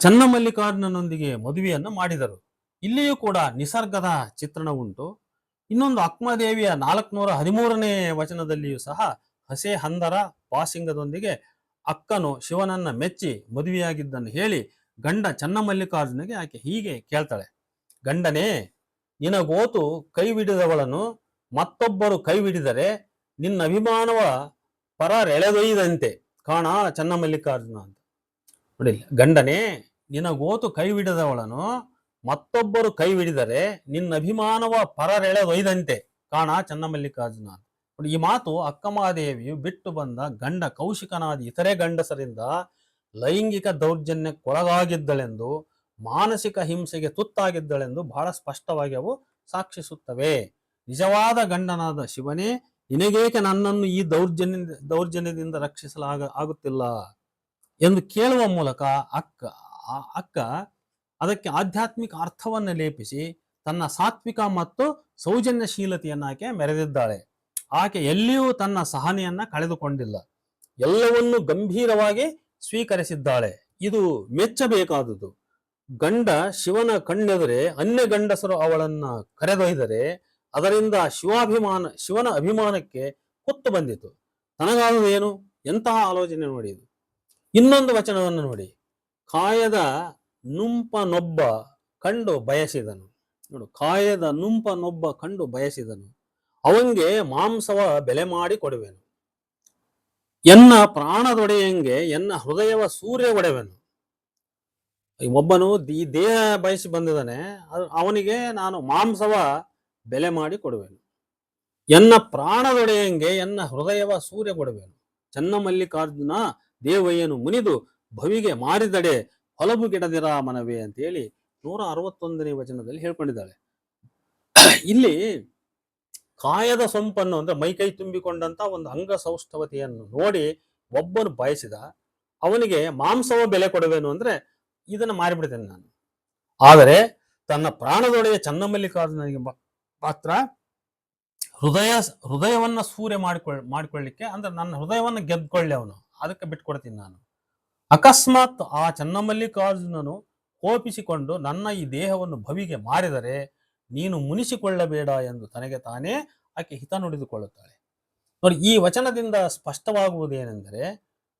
ಚನ್ನಮಲ್ಲಿಕಾರ್ಜುನನೊಂದಿಗೆ ಮದುವೆಯನ್ನು ಮಾಡಿದರು. ಇಲ್ಲಿಯೂ ಕೂಡ ನಿಸರ್ಗದ ಚಿತ್ರಣ ಉಂಟು. ಇನ್ನೊಂದು ಅಕ್ಕಮಹಾದೇವಿಯ 413ನೇ ವಚನದಲ್ಲಿಯೂ ಸಹ ಹಸೆ ಹಂದರ ಪಾಸಿಂಗದೊಂದಿಗೆ ಅಕ್ಕನು ಶಿವನನ್ನ ಮೆಚ್ಚಿ ಮದುವೆಯಾಗಿದ್ದನ್ನು ಹೇಳಿ ಗಂಡ ಚನ್ನಮಲ್ಲಿಕಾರ್ಜುನಿಗೆ ಆಕೆ ಹೀಗೆ ಕೇಳ್ತಾಳೆ: ಗಂಡನೇ, ನಿನಗೋತು ಕೈವಿಡಿದವಳನ್ನು ಮತ್ತೊಬ್ಬರು ಕೈವಿಡಿದರೆ ನಿನ್ನ ಅಭಿಮಾನವ ಪರರೆಳೆದೊಯ್ದಂತೆ ಕಾಣ ಚನ್ನಮಲ್ಲಿಕಾರ್ಜುನ ಅಂತ. ನೋಡಿ, ಗಂಡನೇ, ನಿನಗೋತು ಕೈವಿಡದವಳನ್ನು ಮತ್ತೊಬ್ಬರು ಕೈವಿಡಿದರೆ ನಿನ್ನ ಅಭಿಮಾನವ ಪರರೆಳೆದೊಯ್ದಂತೆ ಕಾಣ ಚನ್ನಮಲ್ಲಿಕಾರ್ಜುನ ಅಂತ. ಈ ಮಾತು ಅಕ್ಕಮಹಾದೇವಿಯು ಬಿಟ್ಟು ಬಂದ ಗಂಡ ಕೌಶಿಕನಾದ ಇತರೆ ಗಂಡಸರಿಂದ ಲೈಂಗಿಕ ದೌರ್ಜನ್ಯಕ್ಕೊಳಗಾಗಿದ್ದಳೆಂದು, ಮಾನಸಿಕ ಹಿಂಸೆಗೆ ತುತ್ತಾಗಿದ್ದಳೆಂದು ಬಹಳ ಸ್ಪಷ್ಟವಾಗಿ ಅವು ಸಾಕ್ಷಿಸುತ್ತವೆ. ನಿಜವಾದ ಗಂಡನಾದ ಶಿವನೇ, ನಿನಗೇಕೆ ನನ್ನನ್ನು ಈ ದೌರ್ಜನ್ಯದಿಂದ ಆಗುತ್ತಿಲ್ಲ ಎಂದು ಕೇಳುವ ಮೂಲಕ ಅಕ್ಕ ಅದಕ್ಕೆ ಆಧ್ಯಾತ್ಮಿಕ ಅರ್ಥವನ್ನು ಲೇಪಿಸಿ ತನ್ನ ಸಾತ್ವಿಕ ಮತ್ತು ಸೌಜನ್ಯಶೀಲತೆಯನ್ನು ಆಕೆ ಮೆರೆದಿದ್ದಾಳೆ. ಆಕೆ ಎಲ್ಲಿಯೂ ತನ್ನ ಸಹನೆಯನ್ನ ಕಳೆದುಕೊಂಡಿಲ್ಲ, ಎಲ್ಲವನ್ನೂ ಗಂಭೀರವಾಗಿ ಸ್ವೀಕರಿಸಿದ್ದಾಳೆ. ಇದು ಮೆಚ್ಚಬೇಕಾದುದು. ಗಂಡ ಶಿವನ ಕಣ್ಣೆದುರೆ ಅನ್ಯ ಗಂಡಸರು ಅವಳನ್ನ ಕರೆದೊಯ್ದರೆ ಅದರಿಂದ ಶಿವನ ಅಭಿಮಾನಕ್ಕೆ ಕುತ್ತು ಬಂದಿತು. ತನಗಾದುದೇನು? ಎಂತಹ ಆಲೋಚನೆ ನೋಡಿ ಇದು. ಇನ್ನೊಂದು ವಚನವನ್ನು ನೋಡಿ, ಕಾಯದ ನುಂಪನೊಬ್ಬ ಕಂಡು ಬಯಸಿದನು. ನೋಡು, ಕಾಯದ ನುಂಪನೊಬ್ಬ ಕಂಡು ಬಯಸಿದನು, ಅವಂಗೆ ಮಾಂಸವ ಬೆಲೆ ಮಾಡಿ ಕೊಡುವೆನು. ಎನ್ನ ಪ್ರಾಣದೊಡೆಯಂಗೆ ಎನ್ನ ಹೃದಯವ ಸೂರ್ಯ ಒಡೆವೆನು. ಒಬ್ಬನು ಈ ದೇಹ ಬಯಸಿ ಬಂದಿದ್ದಾನೆ, ಅವನಿಗೆ ನಾನು ಮಾಂಸವ ಬೆಲೆ ಮಾಡಿ ಕೊಡುವೆನು. ಎನ್ನ ಪ್ರಾಣದೊಡೆಯಂಗೆ ಎನ್ನ ಹೃದಯವ ಸೂರ್ಯ ಕೊಡುವೆನು. ಚನ್ನಮಲ್ಲಿಕಾರ್ಜುನ ದೇವಯ್ಯನು ಮುನಿದು ಭವಿಗೆ ಮಾರಿದಡೆ ಹೊಲಬು ಗಿಡದಿರ ಮನವೇ ಅಂತೇಳಿ 161ನೇ ವಚನದಲ್ಲಿ ಹೇಳ್ಕೊಂಡಿದ್ದಾಳೆ. ಇಲ್ಲಿ ಕಾಯದ ಸೊಂಪನ್ನು ಅಂದ್ರೆ ಮೈಕೈ ತುಂಬಿಕೊಂಡಂತ ಒಂದು ಅಂಗಸೌಷ್ಠವತೆಯನ್ನು ನೋಡಿ ಒಬ್ಬನು ಬಯಸಿದ, ಅವನಿಗೆ ಮಾಂಸವ ಬೆಲೆ ಕೊಡುವೆನು ಅಂದ್ರೆ ಇದನ್ನು ಮಾರಿಬಿಡ್ತೇನೆ ನಾನು. ಆದರೆ ತನ್ನ ಪ್ರಾಣದೊಡೆಯ ಚನ್ನಮಲ್ಲಿಕಾರ್ಜುನನಿಗೆ ಮಾತ್ರ ಹೃದಯವನ್ನ ಸೂರ್ಯ ಮಾಡಿಕೊಳ್ಳಿಕ್ಕೆ ಅಂದ್ರೆ ನನ್ನ ಹೃದಯವನ್ನ ಗೆದ್ಕೊಳ್ಳಿ ಅವನು, ಅದಕ್ಕೆ ಬಿಟ್ಕೊಡ್ತೀನಿ ನಾನು. ಅಕಸ್ಮಾತ್ ಆ ಚನ್ನಮಲ್ಲಿಕಾರ್ಜುನನು ಕೋಪಿಸಿಕೊಂಡು ನನ್ನ ಈ ದೇಹವನ್ನು ಭವಿಗೆ ಮಾರಿದರೆ ನೀನು ಮುನಿಸಿಕೊಳ್ಳಬೇಡ ಎಂದು ತನಗೆ ತಾನೇ ಆಕೆ ಹಿತ ನುಡಿದುಕೊಳ್ಳುತ್ತಾಳೆ. ನೋಡಿ, ಈ ವಚನದಿಂದ ಸ್ಪಷ್ಟವಾಗುವುದೇನೆಂದರೆ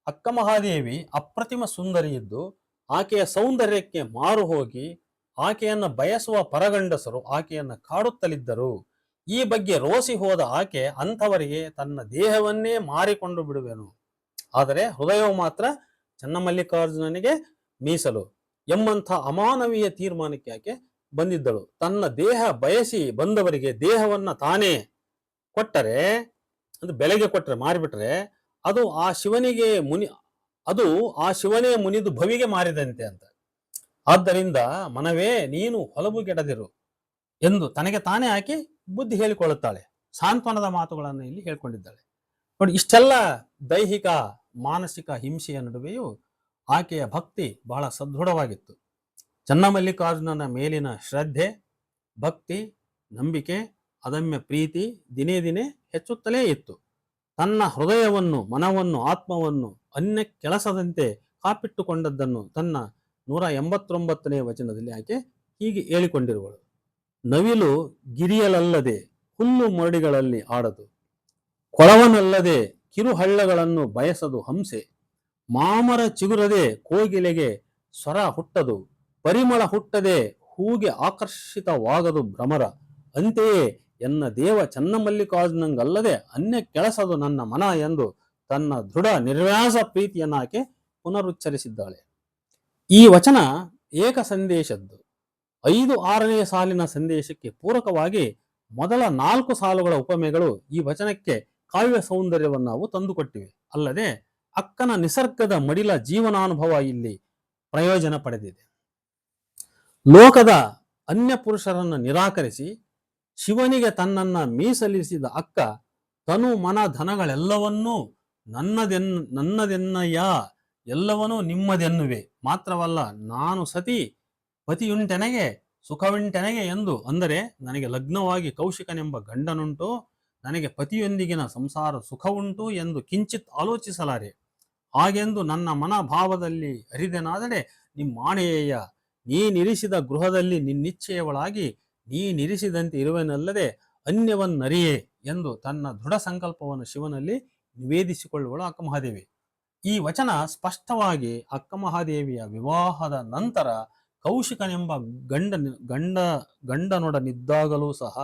ಅಕ್ಕಮಹಾದೇವಿ ಅಪ್ರತಿಮ ಸುಂದರಿ ಇದ್ದು ಆಕೆಯ ಸೌಂದರ್ಯಕ್ಕೆ ಮಾರು ಹೋಗಿ ಆಕೆಯನ್ನು ಬಯಸುವ ಪರಗಂಡಸರು ಆಕೆಯನ್ನು ಕಾಡುತ್ತಲಿದ್ದರು. ಈ ಬಗ್ಗೆ ರೋಸಿ ಹೋದ ಆಕೆ ಅಂಥವರಿಗೆ ತನ್ನ ದೇಹವನ್ನೇ ಮಾರಿಕೊಂಡು ಬಿಡುವೆನು, ಆದರೆ ಹೃದಯವು ಮಾತ್ರ ಚನ್ನಮಲ್ಲಿಕಾರ್ಜುನನಿಗೆ ಮೀಸಲು ಎಂಬಂಥ ಅಮಾನವೀಯ ತೀರ್ಮಾನಕ್ಕೆ ಆಕೆ ಬಂದಿದ್ದಳು. ತನ್ನ ದೇಹ ಬಯಸಿ ಬಂದವರಿಗೆ ದೇಹವನ್ನ ತಾನೇ ಕೊಟ್ಟರೆ, ಅದು ಬೆಲೆಗೆ ಕೊಟ್ಟರೆ, ಮಾರಿಬಿಟ್ರೆ ಅದು ಆ ಶಿವನೇ ಮುನಿದು ಭವಿಗೆ ಮಾರಿದಂತೆ ಅಂತ. ಆದ್ದರಿಂದ ಮನವೇ ನೀನು ಹೊಲಬುಗೆಡದಿರು ಎಂದು ತನಗೆ ತಾನೇ ಆಕೆ ಬುದ್ಧಿ ಹೇಳಿಕೊಳ್ಳುತ್ತಾಳೆ. ಸಾಂತ್ವನದ ಮಾತುಗಳನ್ನು ಇಲ್ಲಿ ಹೇಳ್ಕೊಂಡಿದ್ದಾಳೆ. ನೋಡಿ, ಇಷ್ಟೆಲ್ಲ ದೈಹಿಕ ಮಾನಸಿಕ ಹಿಂಸೆಯ ನಡುವೆಯೂ ಆಕೆಯ ಭಕ್ತಿ ಬಹಳ ಸದೃಢವಾಗಿತ್ತು. ಚನ್ನಮಲ್ಲಿಕಾರ್ಜುನನ ಮೇಲಿನ ಶ್ರದ್ಧೆ, ಭಕ್ತಿ, ನಂಬಿಕೆ, ಅದಮ್ಯ ಪ್ರೀತಿ ದಿನೇ ದಿನೇ ಹೆಚ್ಚುತ್ತಲೇ ಇತ್ತು. ತನ್ನ ಹೃದಯವನ್ನು, ಮನವನ್ನು, ಆತ್ಮವನ್ನು ಅನ್ಯ ಕೆಲಸದಂತೆ ಕಾಪಿಟ್ಟುಕೊಂಡದ್ದನ್ನು ತನ್ನ 189ನೇ ವಚನದಲ್ಲಿ ಆಕೆ ಹೀಗೆ ಹೇಳಿಕೊಂಡಿರುವಳು. ನವಿಲು ಗಿರಿಯಲಲ್ಲದೆ ಹುಲ್ಲು ಮೊರಡಿಗಳಲ್ಲಿ ಆಡದು, ಕೊಳವನಲ್ಲದೆ ಕಿರುಹಳ್ಳಗಳನ್ನು ಬಯಸದು ಹಂಸೆ, ಮಾಮರ ಚಿಗುರದೆ ಕೋಗಿಲೆಗೆ ಸ್ವರ ಹುಟ್ಟದು, ಪರಿಮಳ ಹುಟ್ಟದೆ ಹೂಗೆ ಆಕರ್ಷಿತವಾಗದು ಭ್ರಮರ, ಅಂತೆಯೇ ಎನ್ನ ದೇವ ಚನ್ನಮಲ್ಲಿಕಾರ್ಜುನಂಗಲ್ಲದೆ ಅನ್ಯ ಕೆಲಸದು ನನ್ನ ಮನ ಎಂದು ತನ್ನ ದೃಢ ನಿರ್ವ್ಯಾಸ ಪ್ರೀತಿಯನ್ನು ಆಕೆ ಪುನರುಚ್ಚರಿಸಿದ್ದಾಳೆ. ಈ ವಚನ ಏಕ ಸಂದೇಶದ್ದು. 5-6ನೇ ಸಾಲಿನ ಸಂದೇಶಕ್ಕೆ ಪೂರಕವಾಗಿ ಮೊದಲ 4 ಸಾಲುಗಳ ಉಪಮೆಗಳು ಈ ವಚನಕ್ಕೆ ಕಾವ್ಯ ಸೌಂದರ್ಯವನ್ನು ನಾವು ತಂದುಕೊಟ್ಟಿವೆ. ಅಲ್ಲದೆ ಅಕ್ಕನ ನಿಸರ್ಗದ ಮಡಿಲ ಜೀವನಾನುಭವ ಇಲ್ಲಿ ಪ್ರಯೋಜನ ಪಡೆದಿದೆ. ಲೋಕದ ಅನ್ಯ ಪುರುಷರನ್ನು ನಿರಾಕರಿಸಿ ಶಿವನಿಗೆ ತನ್ನನ್ನ ಮೀಸಲಿಸಿದ ಅಕ್ಕ ತನು ಮನ ಧನಗಳೆಲ್ಲವನ್ನೂ ನನ್ನದೆನ್ನಯ್ಯ, ಎಲ್ಲವನ್ನೂ ನಿಮ್ಮದೆನ್ನುವೆ, ಮಾತ್ರವಲ್ಲ ನಾನು ಸತಿ ಪತಿಯುಂಟೆನಗೆ ಸುಖವುಂಟೆನಗೆ ಎಂದು, ಅಂದರೆ ನನಗೆ ಲಗ್ನವಾಗಿ ಕೌಶಿಕನೆಂಬ ಗಂಡನುಂಟು, ನನಗೆ ಪತಿಯೊಂದಿಗಿನ ಸಂಸಾರ ಸುಖವುಂಟು ಎಂದು ಕಿಂಚಿತ್ ಆಲೋಚಿಸಲಾರೆ. ಹಾಗೆಂದು ನನ್ನ ಮನಭಾವದಲ್ಲಿ ಅರಿದೆನಾದರೆ ನಿಮ್ಮಾಣೆಯ ನೀನಿರಿಸಿದ ಗೃಹದಲ್ಲಿ ನಿನ್ನಿಚ್ಛೆಯವಳಾಗಿ ನೀನಿರಿಸಿದಂತೆ ಇರುವೆನಲ್ಲದೆ ಅನ್ಯವನ್ನರಿಯೇ ಎಂದು ತನ್ನ ದೃಢ ಸಂಕಲ್ಪವನ್ನು ಶಿವನಲ್ಲಿ ನಿವೇದಿಸಿಕೊಳ್ಳುವಳು ಅಕ್ಕಮಹಾದೇವಿ. ಈ ವಚನ ಸ್ಪಷ್ಟವಾಗಿ ಅಕ್ಕಮಹಾದೇವಿಯ ವಿವಾಹದ ನಂತರ ಕೌಶಿಕನೆಂಬ ಗಂಡನೊಡನಿದ್ದಾಗಲೂ ಸಹ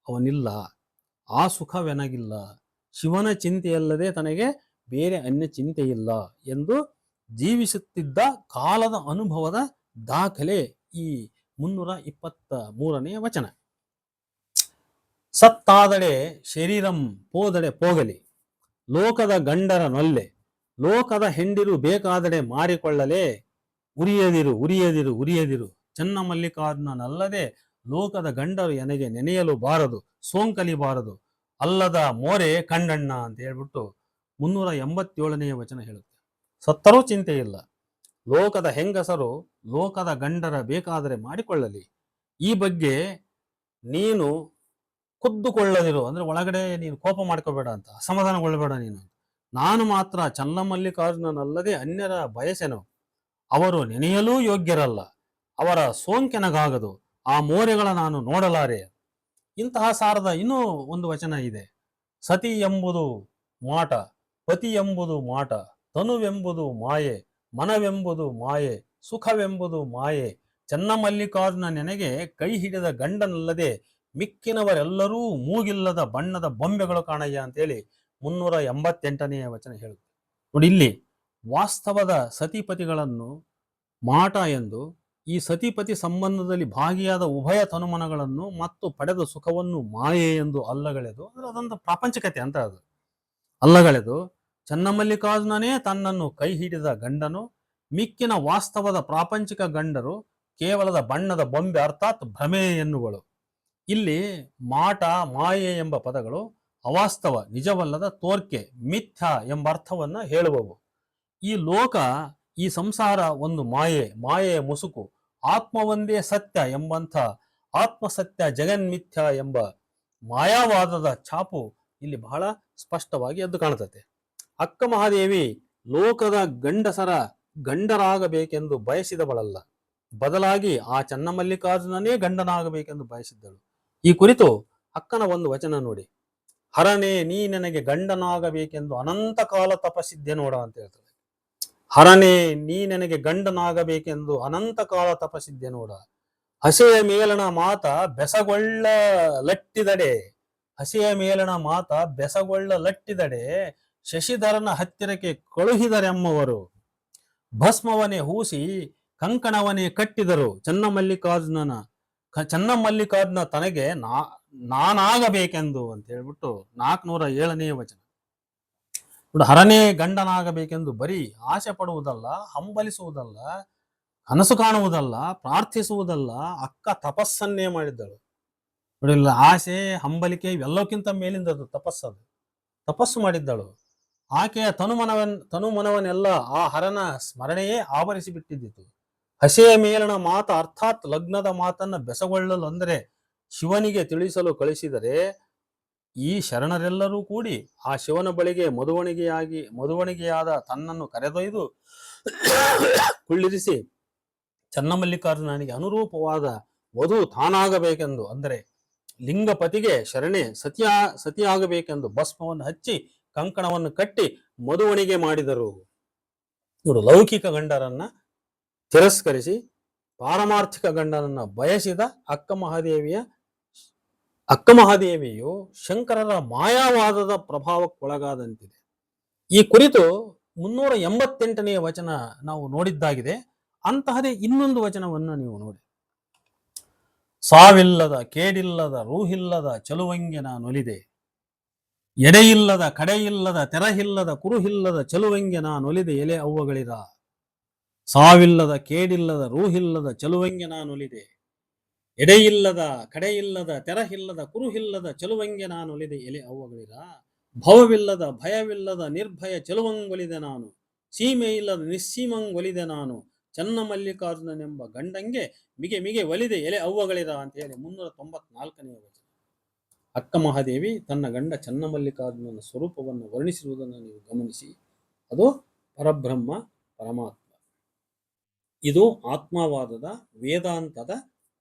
ಅವನಿಲ್ಲ, ಆ ಸುಖವೆನಗಿಲ್ಲ, ಶಿವನ ಚಿಂತೆಯಲ್ಲದೆ ತನಗೆ ಬೇರೆ ಅನ್ಯ ಚಿಂತೆಯಿಲ್ಲ ಎಂದು ಜೀವಿಸುತ್ತಿದ್ದ ಕಾಲದ ಅನುಭವದ ದಾಖಲೆ ಈ 323ನೇ ವಚನ. ಸತ್ತಾದಡೆ ಶರೀರಂ ಪೋದಡೆ ಪೋಗಲಿ, ಲೋಕದ ಗಂಡರ ನೊಲ್ಲೆ, ಲೋಕದ ಹೆಂಡಿರು ಬೇಕಾದಡೆ ಮಾರಿಕೊಳ್ಳಲೇ, ಉರಿಯದಿರು ಉರಿಯದಿರು ಉರಿಯದಿರು, ಚೆನ್ನ ಮಲ್ಲಿಕಾರ್ಜುನನಲ್ಲದೆ ಲೋಕದ ಗಂಡರು ಎನಗೆ ನೆನೆಯಲು ಬಾರದು, ಸೋಂಕಲಿಬಾರದು, ಅಲ್ಲದ ಮೋರೆ ಕಂಡಣ್ಣ ಅಂತ ಹೇಳ್ಬಿಟ್ಟು 387ನೇ ವಚನ ಹೇಳುತ್ತೆ. ಸತ್ತರೂ ಚಿಂತೆ ಇಲ್ಲ, ಲೋಕದ ಹೆಂಗಸರು ಲೋಕದ ಗಂಡರ ಬೇಕಾದರೆ ಮಾಡಿಕೊಳ್ಳಲಿ, ಈ ಬಗ್ಗೆ ನೀನು ಖುದ್ದುಕೊಳ್ಳದಿರು, ಅಂದ್ರೆ ಒಳಗಡೆ ನೀನು ಕೋಪ ಮಾಡ್ಕೋಬೇಡ ಅಂತ, ಅಸಮಾಧಾನಗೊಳ್ಳಬೇಡ ನೀನು. ನಾನು ಮಾತ್ರ ಚನ್ನಮಲ್ಲಿಕಾರ್ಜುನನಲ್ಲದೆ ಅನ್ಯರ ಬಯಸೆನು, ಅವರು ನೆನೆಯಲೂ ಯೋಗ್ಯರಲ್ಲ, ಅವರ ಸೋಂಕೆನಗಾಗದು, ಆ ಮೋರೆಗಳ ನಾನು ನೋಡಲಾರೆ. ಇಂತಹ ಸಾರದ ಇನ್ನೂ ಒಂದು ವಚನ ಇದೆ. ಸತಿ ಎಂಬುದು ಮಾಟ, ಪತಿ ಎಂಬುದು ಮಾಟ, ತನುವೆಂಬುದು ಮಾಯೆ, ಮನವೆಂಬುದು ಮಾಯೆ, ಸುಖವೆಂಬುದು ಮಾಯೆ, ಚನ್ನಮಲ್ಲಿಕಾರ್ಜುನ ನೆನೆಗೆ ಕೈ ಹಿಡಿದ ಗಂಡನಲ್ಲದೆ ಮಿಕ್ಕಿನವರೆಲ್ಲರೂ ಮೂಗಿಲ್ಲದ ಬಣ್ಣದ ಬೊಂಬೆಗಳು ಕಾಣಯ್ಯ ಅಂತೇಳಿ 388ನೇ ವಚನ ಹೇಳುತ್ತೆ. ನೋಡಿ, ಇಲ್ಲಿ ವಾಸ್ತವದ ಸತಿಪತಿಗಳನ್ನು ಮಾಟ ಎಂದು, ಈ ಸತಿಪತಿ ಸಂಬಂಧದಲ್ಲಿ ಭಾಗಿಯಾದ ಉಭಯ ತನುಮನಗಳನ್ನು ಮತ್ತು ಪಡೆದ ಸುಖವನ್ನು ಮಾಯೆ ಎಂದು ಅಲ್ಲಗಳೆದು, ಅಂದ್ರೆ ಅದೊಂದು ಪ್ರಾಪಂಚಿಕತೆ ಅಂತ ಅದು ಅಲ್ಲಗಳೆದು, ಚನ್ನಮಲ್ಲಿಕಾರ್ಜುನನೇ ತನ್ನನ್ನು ಕೈ ಹಿಡಿದ ಗಂಡನು, ಮಿಕ್ಕಿನ ವಾಸ್ತವದ ಪ್ರಾಪಂಚಿಕ ಗಂಡರು ಕೇವಲದ ಬಣ್ಣದ ಬೊಂಬೆ ಅರ್ಥಾತ್ ಭ್ರಮೆ ಎನ್ನುಗಳು. ಇಲ್ಲಿ ಮಾಟ ಮಾಯೆ ಎಂಬ ಪದಗಳು ಅವಾಸ್ತವ, ನಿಜವಲ್ಲದ, ತೋರ್ಕೆ, ಮಿಥ್ಯ ಎಂಬ ಅರ್ಥವನ್ನ ಹೇಳುವವು. ಈ ಲೋಕ, ಈ ಸಂಸಾರ ಒಂದು ಮಾಯೆ, ಮಾಯೆಯ ಮುಸುಕು, ಆತ್ಮವೊಂದೇ ಸತ್ಯ ಎಂಬಂಥ ಆತ್ಮಸತ್ಯ ಜಗನ್ಮಿಥ್ಯ ಎಂಬ ಮಾಯಾವಾದದ ಛಾಪು ಇಲ್ಲಿ ಬಹಳ ಸ್ಪಷ್ಟವಾಗಿ ಎದ್ದು ಕಾಣುತ್ತದೆ. ಅಕ್ಕ ಮಹಾದೇವಿ ಲೋಕದ ಗಂಡಸರ ಗಂಡರಾಗಬೇಕೆಂದು ಬಯಸಿದವಳಲ್ಲ, ಬದಲಾಗಿ ಆ ಚನ್ನಮಲ್ಲಿಕಾರ್ಜುನನೇ ಗಂಡನಾಗಬೇಕೆಂದು ಬಯಸಿದ್ದಳು. ಈ ಕುರಿತು ಅಕ್ಕನ ಒಂದು ವಚನ ನೋಡಿ. ಹರನೇ ನೀ ನನಗೆ ಗಂಡನಾಗಬೇಕೆಂದು ಅನಂತ ಕಾಲ ತಪಸ್ಸಿದ್ದೆ ನೋಡ ಅಂತ ಹೇಳ್ತಾರೆ. ಹರನೇ ನೀ ನನಗೆ ಗಂಡನಾಗಬೇಕೆಂದು ಅನಂತ ಕಾಲ ತಪಸ್ಸಿದ್ದೆ ನೋಡ, ಹಸೆಯ ಮೇಲಣ ಮಾತ ಬೆಸಗೊಳ್ಳ ಲಟ್ಟಿದಡೆ, ಹಸೆಯ ಮೇಲಣ ಮಾತ ಬೆಸಗೊಳ್ಳ ಲಟ್ಟಿದಡೆ, ಶಶಿಧರನ ಹತ್ತಿರಕ್ಕೆ ಕಳುಹಿದರೆಮ್ಮವರು, ಭಸ್ಮವನೇ ಹೂಸಿ ಕಂಕಣವನೇ ಕಟ್ಟಿದರು, ಚನ್ನಮಲ್ಲಿಕಾರ್ಜುನ ತನಗೆ ನಾನಾಗಬೇಕೆಂದು ಅಂತ ಹೇಳ್ಬಿಟ್ಟು 407ನೇ ವಚನ. ಹರನೇ ಗಂಡನಾಗಬೇಕೆಂದು ಬರೀ ಆಸೆ ಪಡುವುದಲ್ಲ, ಹಂಬಲಿಸುವುದಲ್ಲ, ಕನಸು ಕಾಣುವುದಲ್ಲ, ಪ್ರಾರ್ಥಿಸುವುದಲ್ಲ, ಅಕ್ಕ ತಪಸ್ಸನ್ನೇ ಮಾಡಿದ್ದಳು. ನೋಡಿಲ್ಲ, ಆಸೆ ಹಂಬಲಿಕೆ ಇವೆಲ್ಲಕ್ಕಿಂತ ಮೇಲಿಂದದು ತಪಸ್ಸದು, ತಪಸ್ಸು ಮಾಡಿದ್ದಳು. ಆಕೆಯ ತನುಮನವನ್ನೆಲ್ಲ ಆ ಹರನ ಸ್ಮರಣೆಯೇ ಆವರಿಸಿ ಬಿಟ್ಟಿದ್ದಿತು. ಹಸೆಯ ಮೇಲಣ ಮಾತ ಅರ್ಥಾತ್ ಲಗ್ನದ ಮಾತನ್ನ ಬೆಸಗೊಳ್ಳಲು, ಅಂದರೆ ಶಿವನಿಗೆ ತಿಳಿಸಲು ಕಳಿಸಿದರೆ ಈ ಶರಣರೆಲ್ಲರೂ ಕೂಡಿ ಆ ಶಿವನ ಬಳಿಗೆ ಮದುವಣಿಗೆಯಾದ ತನ್ನನ್ನು ಕರೆದೊಯ್ದು ಕುಳ್ಳಿರಿಸಿ ಚನ್ನಮಲ್ಲಿಕಾರ್ಜುನನಿಗೆ ಅನುರೂಪವಾದ ವಧು ತಾನಾಗಬೇಕೆಂದು, ಅಂದರೆ ಲಿಂಗಪತಿಗೆ ಶರಣೆ ಸತಿಯಾಗಬೇಕೆಂದು ಭಸ್ಮವನ್ನು ಹಚ್ಚಿ ಕಂಕಣವನ್ನು ಕಟ್ಟಿ ಮದುವಣಿಗೆ ಮಾಡಿದರು. ನೋಡು, ಲೌಕಿಕ ಗಂಡರನ್ನ ತಿರಸ್ಕರಿಸಿ ಪಾರಮಾರ್ಥಿಕ ಗಂಡನನ್ನ ಬಯಸಿದ ಅಕ್ಕ ಮಹಾದೇವಿಯು ಶಂಕರರ ಮಾಯಾವಾದದ ಪ್ರಭಾವಕ್ಕೊಳಗಾದಂತಿದೆ. ಈ ಕುರಿತು 388ನೇ ವಚನ ನಾವು ನೋಡಿದ್ದಾಗಿದೆ. ಅಂತಹದೇ ಇನ್ನೊಂದು ವಚನವನ್ನು ನೀವು ನೋಡಿ. ಸಾವಿಲ್ಲದ ಕೇಡಿಲ್ಲದ ರೂಹಿಲ್ಲದ ಚಲುವಂಗೆ ನಾನೊಲಿದೆ, ಎಡೆಯಿಲ್ಲದ ಕಡೆಯಿಲ್ಲದ ತೆರಹಿಲ್ಲದ ಕುರುಹಿಲ್ಲದ ಚಲುವಂಗೆ ನಾನೊಲಿದೆ ಎಲೆ ಅವ್ವಗಳಿರ. ಸಾವಿಲ್ಲದ ಕೇಡಿಲ್ಲದ ರೂಹಿಲ್ಲದ ಚಲುವಂಗೆ ನಾನೊಲಿದೆ, ಎಡೆಯಿಲ್ಲದ ಕಡೆಯಿಲ್ಲದ ತೆರಹಿಲ್ಲದ ಕುರುಹಿಲ್ಲದ ಚಲುವಂಗೆ ನಾನೊಲಿದೆ ಎಲೆ ಅವ್ವಗಳಿರ. ಭವವಿಲ್ಲದ ಭಯವಿಲ್ಲದ ನಿರ್ಭಯ ಚಲುವಂಗೊಲಿದೆ ನಾನು, ಸೀಮೆ ಇಲ್ಲದ ನಿಸ್ಸೀಮಂಗೊಲಿದೆ ನಾನು, ಚನ್ನಮಲ್ಲಿಕಾರ್ಜುನನೆಂಬ ಗಂಡಂಗೆ ಮಿಗೆ ಮಿಗೆ ಒಲಿದೆ ಎಲೆ ಅವ್ವಗಳಿರ ಅಂತ ಹೇಳಿ 394ನೇ ವಚನ. ಅಕ್ಕ ಮಹಾದೇವಿ ತನ್ನ ಗಂಡ ಚನ್ನಮಲ್ಲಿಕಾರ್ಜುನನ ಸ್ವರೂಪವನ್ನು ವರ್ಣಿಸಿರುವುದನ್ನು ನೀವು ಗಮನಿಸಿ. ಅದು ಪರಬ್ರಹ್ಮ, ಪರಮಾತ್ಮ. ಇದು ಆತ್ಮವಾದದ ವೇದಾಂತದ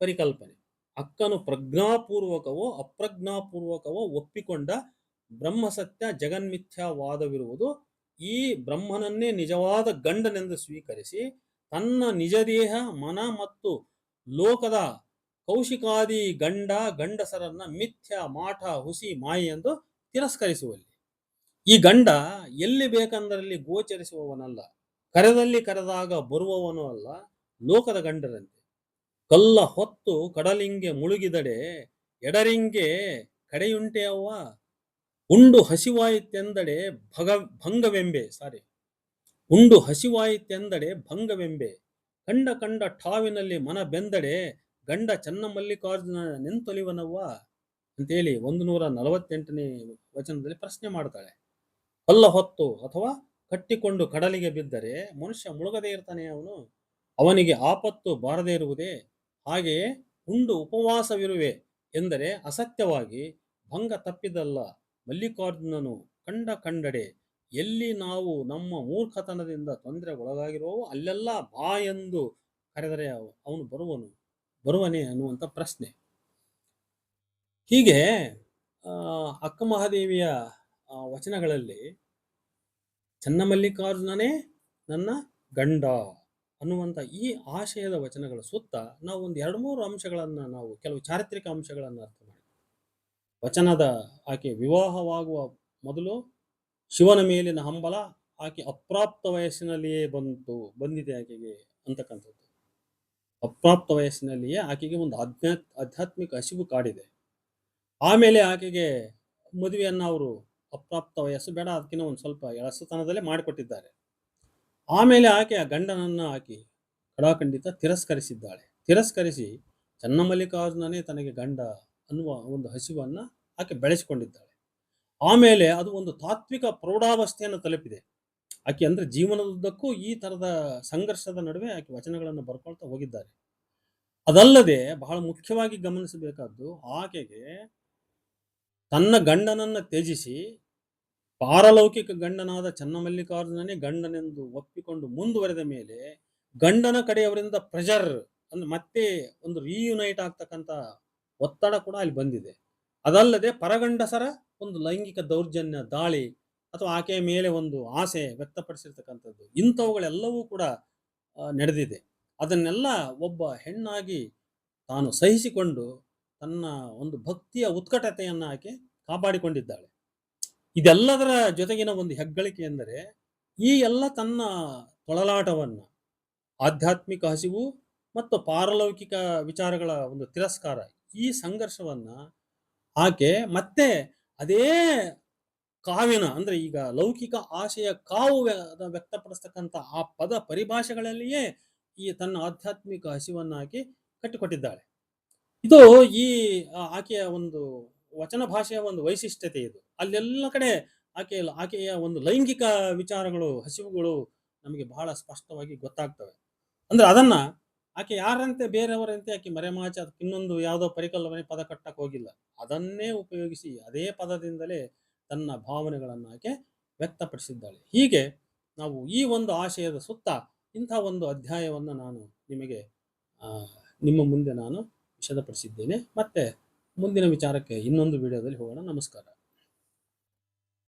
ಪರಿಕಲ್ಪನೆ. ಅಕ್ಕನು ಪ್ರಜ್ಞಾಪೂರ್ವಕವೋ ಅಪ್ರಜ್ಞಾಪೂರ್ವಕವೋ ಒಪ್ಪಿಕೊಂಡ ಬ್ರಹ್ಮಸತ್ಯ ಜಗನ್ಮಿಥ್ಯಾವಾದವಿರುವುದು. ಈ ಬ್ರಹ್ಮನನ್ನೇ ನಿಜವಾದ ಗಂಡನೆಂದು ಸ್ವೀಕರಿಸಿ ತನ್ನ ನಿಜ ದೇಹ, ಮನ ಮತ್ತು ಲೋಕದ ಕೌಶಿಕಾದಿ ಗಂಡಸರನ್ನ ಮಿಥ್ಯ, ಮಾಠ, ಹುಸಿ, ಮಾಯಿ ಎಂದು ತಿರಸ್ಕರಿಸುವಲ್ಲಿ ಈ ಗಂಡ ಎಲ್ಲಿ ಬೇಕೆಂದರಲ್ಲಿ ಗೋಚರಿಸುವವನಲ್ಲ, ಕರೆದಲ್ಲಿ ಕರೆದಾಗ ಬರುವವನು ಅಲ್ಲ. ಲೋಕದ ಗಂಡರಂತೆ ಕಲ್ಲ ಹೊತ್ತು ಕಡಲಿಂಗೆ ಮುಳುಗಿದಡೆ ಎಡರಿಂಗೆ ಕಡೆಯುಂಟೆ ಅವ್ವ ಉಂಡು ಹಸಿವಾಯಿತೆಂದಡೆ ಭಂಗವೆಂಬೆ ಉಂಡು ಹಸಿವಾಯಿತೆಂದಡೆ ಭಂಗವೆಂಬೆ ಕಂಡ ಕಂಡ ಠಾವಿನಲ್ಲಿ ಮನ ಬೆಂದಡೆ ಗಂಡ ಚನ್ನಮಲ್ಲಿಕಾರ್ಜುನ ನೆಂತೊಲಿವನವ್ವ ಅಂತೇಳಿ 148ನೇ ವಚನದಲ್ಲಿ ಪ್ರಶ್ನೆ ಮಾಡ್ತಾಳೆ. ಕಲ್ಲ ಹೊತ್ತು ಅಥವಾ ಕಟ್ಟಿಕೊಂಡು ಕಡಲಿಗೆ ಬಿದ್ದರೆ ಮನುಷ್ಯ ಮುಳುಗದೇ ಇರ್ತಾನೆ ಅವನಿಗೆ ಆಪತ್ತು ಬಾರದೇ ಇರುವುದೇ? ಹಾಗೆಯೇ ಉಂಡು ಉಪವಾಸವಿರುವೆ ಎಂದರೆ ಅಸತ್ಯವಾಗಿ ಭಂಗ ತಪ್ಪಿದಲ್ಲ ಮಲ್ಲಿಕಾರ್ಜುನನು ಕಂಡಡೆ ಎಲ್ಲಿ ನಾವು ನಮ್ಮ ಮೂರ್ಖತನದಿಂದ ತೊಂದರೆಗೊಳಗಾಗಿರುವವೋ ಅಲ್ಲೆಲ್ಲ ಬಾ ಎಂದು ಕರೆದರೆ ಅವನು ಬರುವನೇ ಅನ್ನುವಂಥ ಪ್ರಶ್ನೆ. ಹೀಗೆ ಅಕ್ಕ ಮಹಾದೇವಿಯ ವಚನಗಳಲ್ಲಿ ಚನ್ನಮಲ್ಲಿಕಾರ್ಜುನನೇ ನನ್ನ ಗಂಡ ಅನ್ನುವಂಥ ಈ ಆಶಯದ ವಚನಗಳ ಸುತ್ತ ನಾವು ಒಂದು 2-3 ಅಂಶಗಳನ್ನು ನಾವು ಕೆಲವು ಚಾರಿತ್ರಿಕ ಅಂಶಗಳನ್ನು ಅರ್ಥ ಮಾಡಿ. ವಚನದ ಆಕೆ ವಿವಾಹವಾಗುವ ಮೊದಲು ಶಿವನ ಮೇಲಿನ ಹಂಬಲ ಆಕೆ ಅಪ್ರಾಪ್ತ ವಯಸ್ಸಿನಲ್ಲಿಯೇ ಬಂದಿದೆ ಆಕೆಗೆ ಅಂತಕ್ಕಂಥದ್ದು. ಅಪ್ರಾಪ್ತ ವಯಸ್ಸಿನಲ್ಲಿಯೇ ಆಕೆಗೆ ಒಂದು ಆಧ್ಯಾತ್ಮಿಕ ಹಸಿವು ಕಾಡಿದೆ. ಆಮೇಲೆ ಆಕೆಗೆ ಮದುವೆಯನ್ನು ಅವರು ಅಪ್ರಾಪ್ತ ವಯಸ್ಸು ಬೇಡ, ಅದಕ್ಕಿಂತ ಒಂದು ಸ್ವಲ್ಪ ಎಳಸುತನದಲ್ಲೇ ಮಾಡಿಕೊಟ್ಟಿದ್ದಾರೆ. ಆಮೇಲೆ ಆಕೆ ಆ ಗಂಡನನ್ನು ಆಕೆ ಕಡಾಖಂಡಿತ ತಿರಸ್ಕರಿಸಿ ಚನ್ನಮಲ್ಲಿಕಾರ್ಜುನನೇ ತನಗೆ ಗಂಡ ಅನ್ನುವ ಒಂದು ಹಸಿವನ್ನು ಆಕೆ ಬೆಳೆಸಿಕೊಂಡಿದ್ದಾಳೆ. ಆಮೇಲೆ ಅದು ಒಂದು ತಾತ್ವಿಕ ಪ್ರೌಢಾವಸ್ಥೆಯನ್ನು ತಲುಪಿದೆ ಆಕೆ. ಅಂದ್ರೆ ಜೀವನದುದ್ದಕ್ಕೂ ಈ ತರದ ಸಂಘರ್ಷದ ನಡುವೆ ಆಕೆ ವಚನಗಳನ್ನು ಬರ್ಕೊಳ್ತಾ ಹೋಗಿದ್ದಾರೆ. ಅದಲ್ಲದೆ ಬಹಳ ಮುಖ್ಯವಾಗಿ ಗಮನಿಸಬೇಕಾದ್ದು, ಆಕೆಗೆ ತನ್ನ ಗಂಡನನ್ನ ತ್ಯಜಿಸಿ ಪಾರಲೌಕಿಕ ಗಂಡನಾದ ಚನ್ನಮಲ್ಲಿಕಾರ್ಜುನನೇ ಗಂಡನೆಂದು ಒಪ್ಪಿಕೊಂಡು ಮುಂದುವರೆದ ಮೇಲೆ ಗಂಡನ ಕಡೆಯವರಿಂದ ಪ್ರೆಷರ್ ಅಂದ್ರೆ ಮತ್ತೆ ಒಂದು ರೀಯುನೈಟ್ ಆಗ್ತಕ್ಕಂಥ ಒತ್ತಡ ಕೂಡ ಅಲ್ಲಿ ಬಂದಿದೆ. ಅದಲ್ಲದೆ ಪರಗಂಡಸರ ಒಂದು ಲೈಂಗಿಕ ದೌರ್ಜನ್ಯ, ದಾಳಿ ಅಥವಾ ಆಕೆಯ ಮೇಲೆ ಒಂದು ಆಸೆ ವ್ಯಕ್ತಪಡಿಸಿರ್ತಕ್ಕಂಥದ್ದು, ಇಂಥವುಗಳೆಲ್ಲವೂ ಕೂಡ ನಡೆದಿದೆ. ಅದನ್ನೆಲ್ಲ ಒಬ್ಬ ಹೆಣ್ಣಾಗಿ ತಾನು ಸಹಿಸಿಕೊಂಡು ತನ್ನ ಒಂದು ಭಕ್ತಿಯ ಉತ್ಕಟತೆಯನ್ನು ಆಕೆ ಕಾಪಾಡಿಕೊಂಡಿದ್ದಾಳೆ. ಇದೆಲ್ಲದರ ಜೊತೆಗಿನ ಒಂದು ಹೆಗ್ಗಳಿಕೆ ಎಂದರೆ ಈ ಎಲ್ಲ ತನ್ನ ತೊಳಲಾಟವನ್ನ, ಆಧ್ಯಾತ್ಮಿಕ ಹಸಿವು ಮತ್ತು ಪಾರಲೌಕಿಕ ವಿಚಾರಗಳ ಒಂದು ತಿರಸ್ಕಾರ, ಈ ಸಂಘರ್ಷವನ್ನ ಆಕೆ ಮತ್ತೆ ಅದೇ ಕಾವಿನ ಅಂದ್ರೆ ಈಗ ಲೌಕಿಕ ಆಶೆಯ ಕಾವು ವ್ಯಕ್ತಪಡಿಸ್ತಕ್ಕಂಥ ಆ ಪದ ಪರಿಭಾಷೆಗಳಲ್ಲಿಯೇ ಈ ತನ್ನ ಆಧ್ಯಾತ್ಮಿಕ ಹಸಿವನ್ನ ಆಕೆ ಕಟ್ಟಿಕೊಟ್ಟಿದ್ದಾಳೆ. ಇದು ಈ ಆಕೆಯ ಒಂದು ವಚನ ಭಾಷೆಯ ಒಂದು ವೈಶಿಷ್ಟ್ಯತೆ. ಇದು ಅಲ್ಲೆಲ್ಲ ಕಡೆ ಆಕೆಯ ಒಂದು ಲೈಂಗಿಕ ವಿಚಾರಗಳು, ಹಸಿವುಗಳು ನಮಗೆ ಬಹಳ ಸ್ಪಷ್ಟವಾಗಿ ಗೊತ್ತಾಗ್ತವೆ. ಅಂದ್ರೆ ಅದನ್ನ ಆಕೆ ಯಾರಂತೆ ಬೇರೆಯವರಂತೆ ಆಕೆ ಮರೆಮಾಚಿ ಅದಕ್ಕೆ ಇನ್ನೊಂದು ಯಾವುದೋ ಪರಿಕಲ್ಪನೆ ಪದ ಕಟ್ಟಕ್ಕೆ ಹೋಗಿಲ್ಲ. ಅದನ್ನೇ ಉಪಯೋಗಿಸಿ ಅದೇ ಪದದಿಂದಲೇ ತನ್ನ ಭಾವನೆಗಳನ್ನು ಆಕೆ ವ್ಯಕ್ತಪಡಿಸಿದ್ದಾಳೆ. ಹೀಗೆ ನಾವು ಈ ಒಂದು ಆಶಯದ ಸುತ್ತ ಇಂಥ ಒಂದು ಅಧ್ಯಾಯವನ್ನು ನಾನು ನಿಮಗೆ ನಿಮ್ಮ ಮುಂದೆ ನಾನು ವಿಷದಪಡಿಸಿದ್ದೇನೆ. ಮತ್ತೆ ಮುಂದಿನ ವಿಚಾರಕ್ಕೆ ಇನ್ನೊಂದು ವಿಡಿಯೋದಲ್ಲಿ ಹೋಗೋಣ. ನಮಸ್ಕಾರ.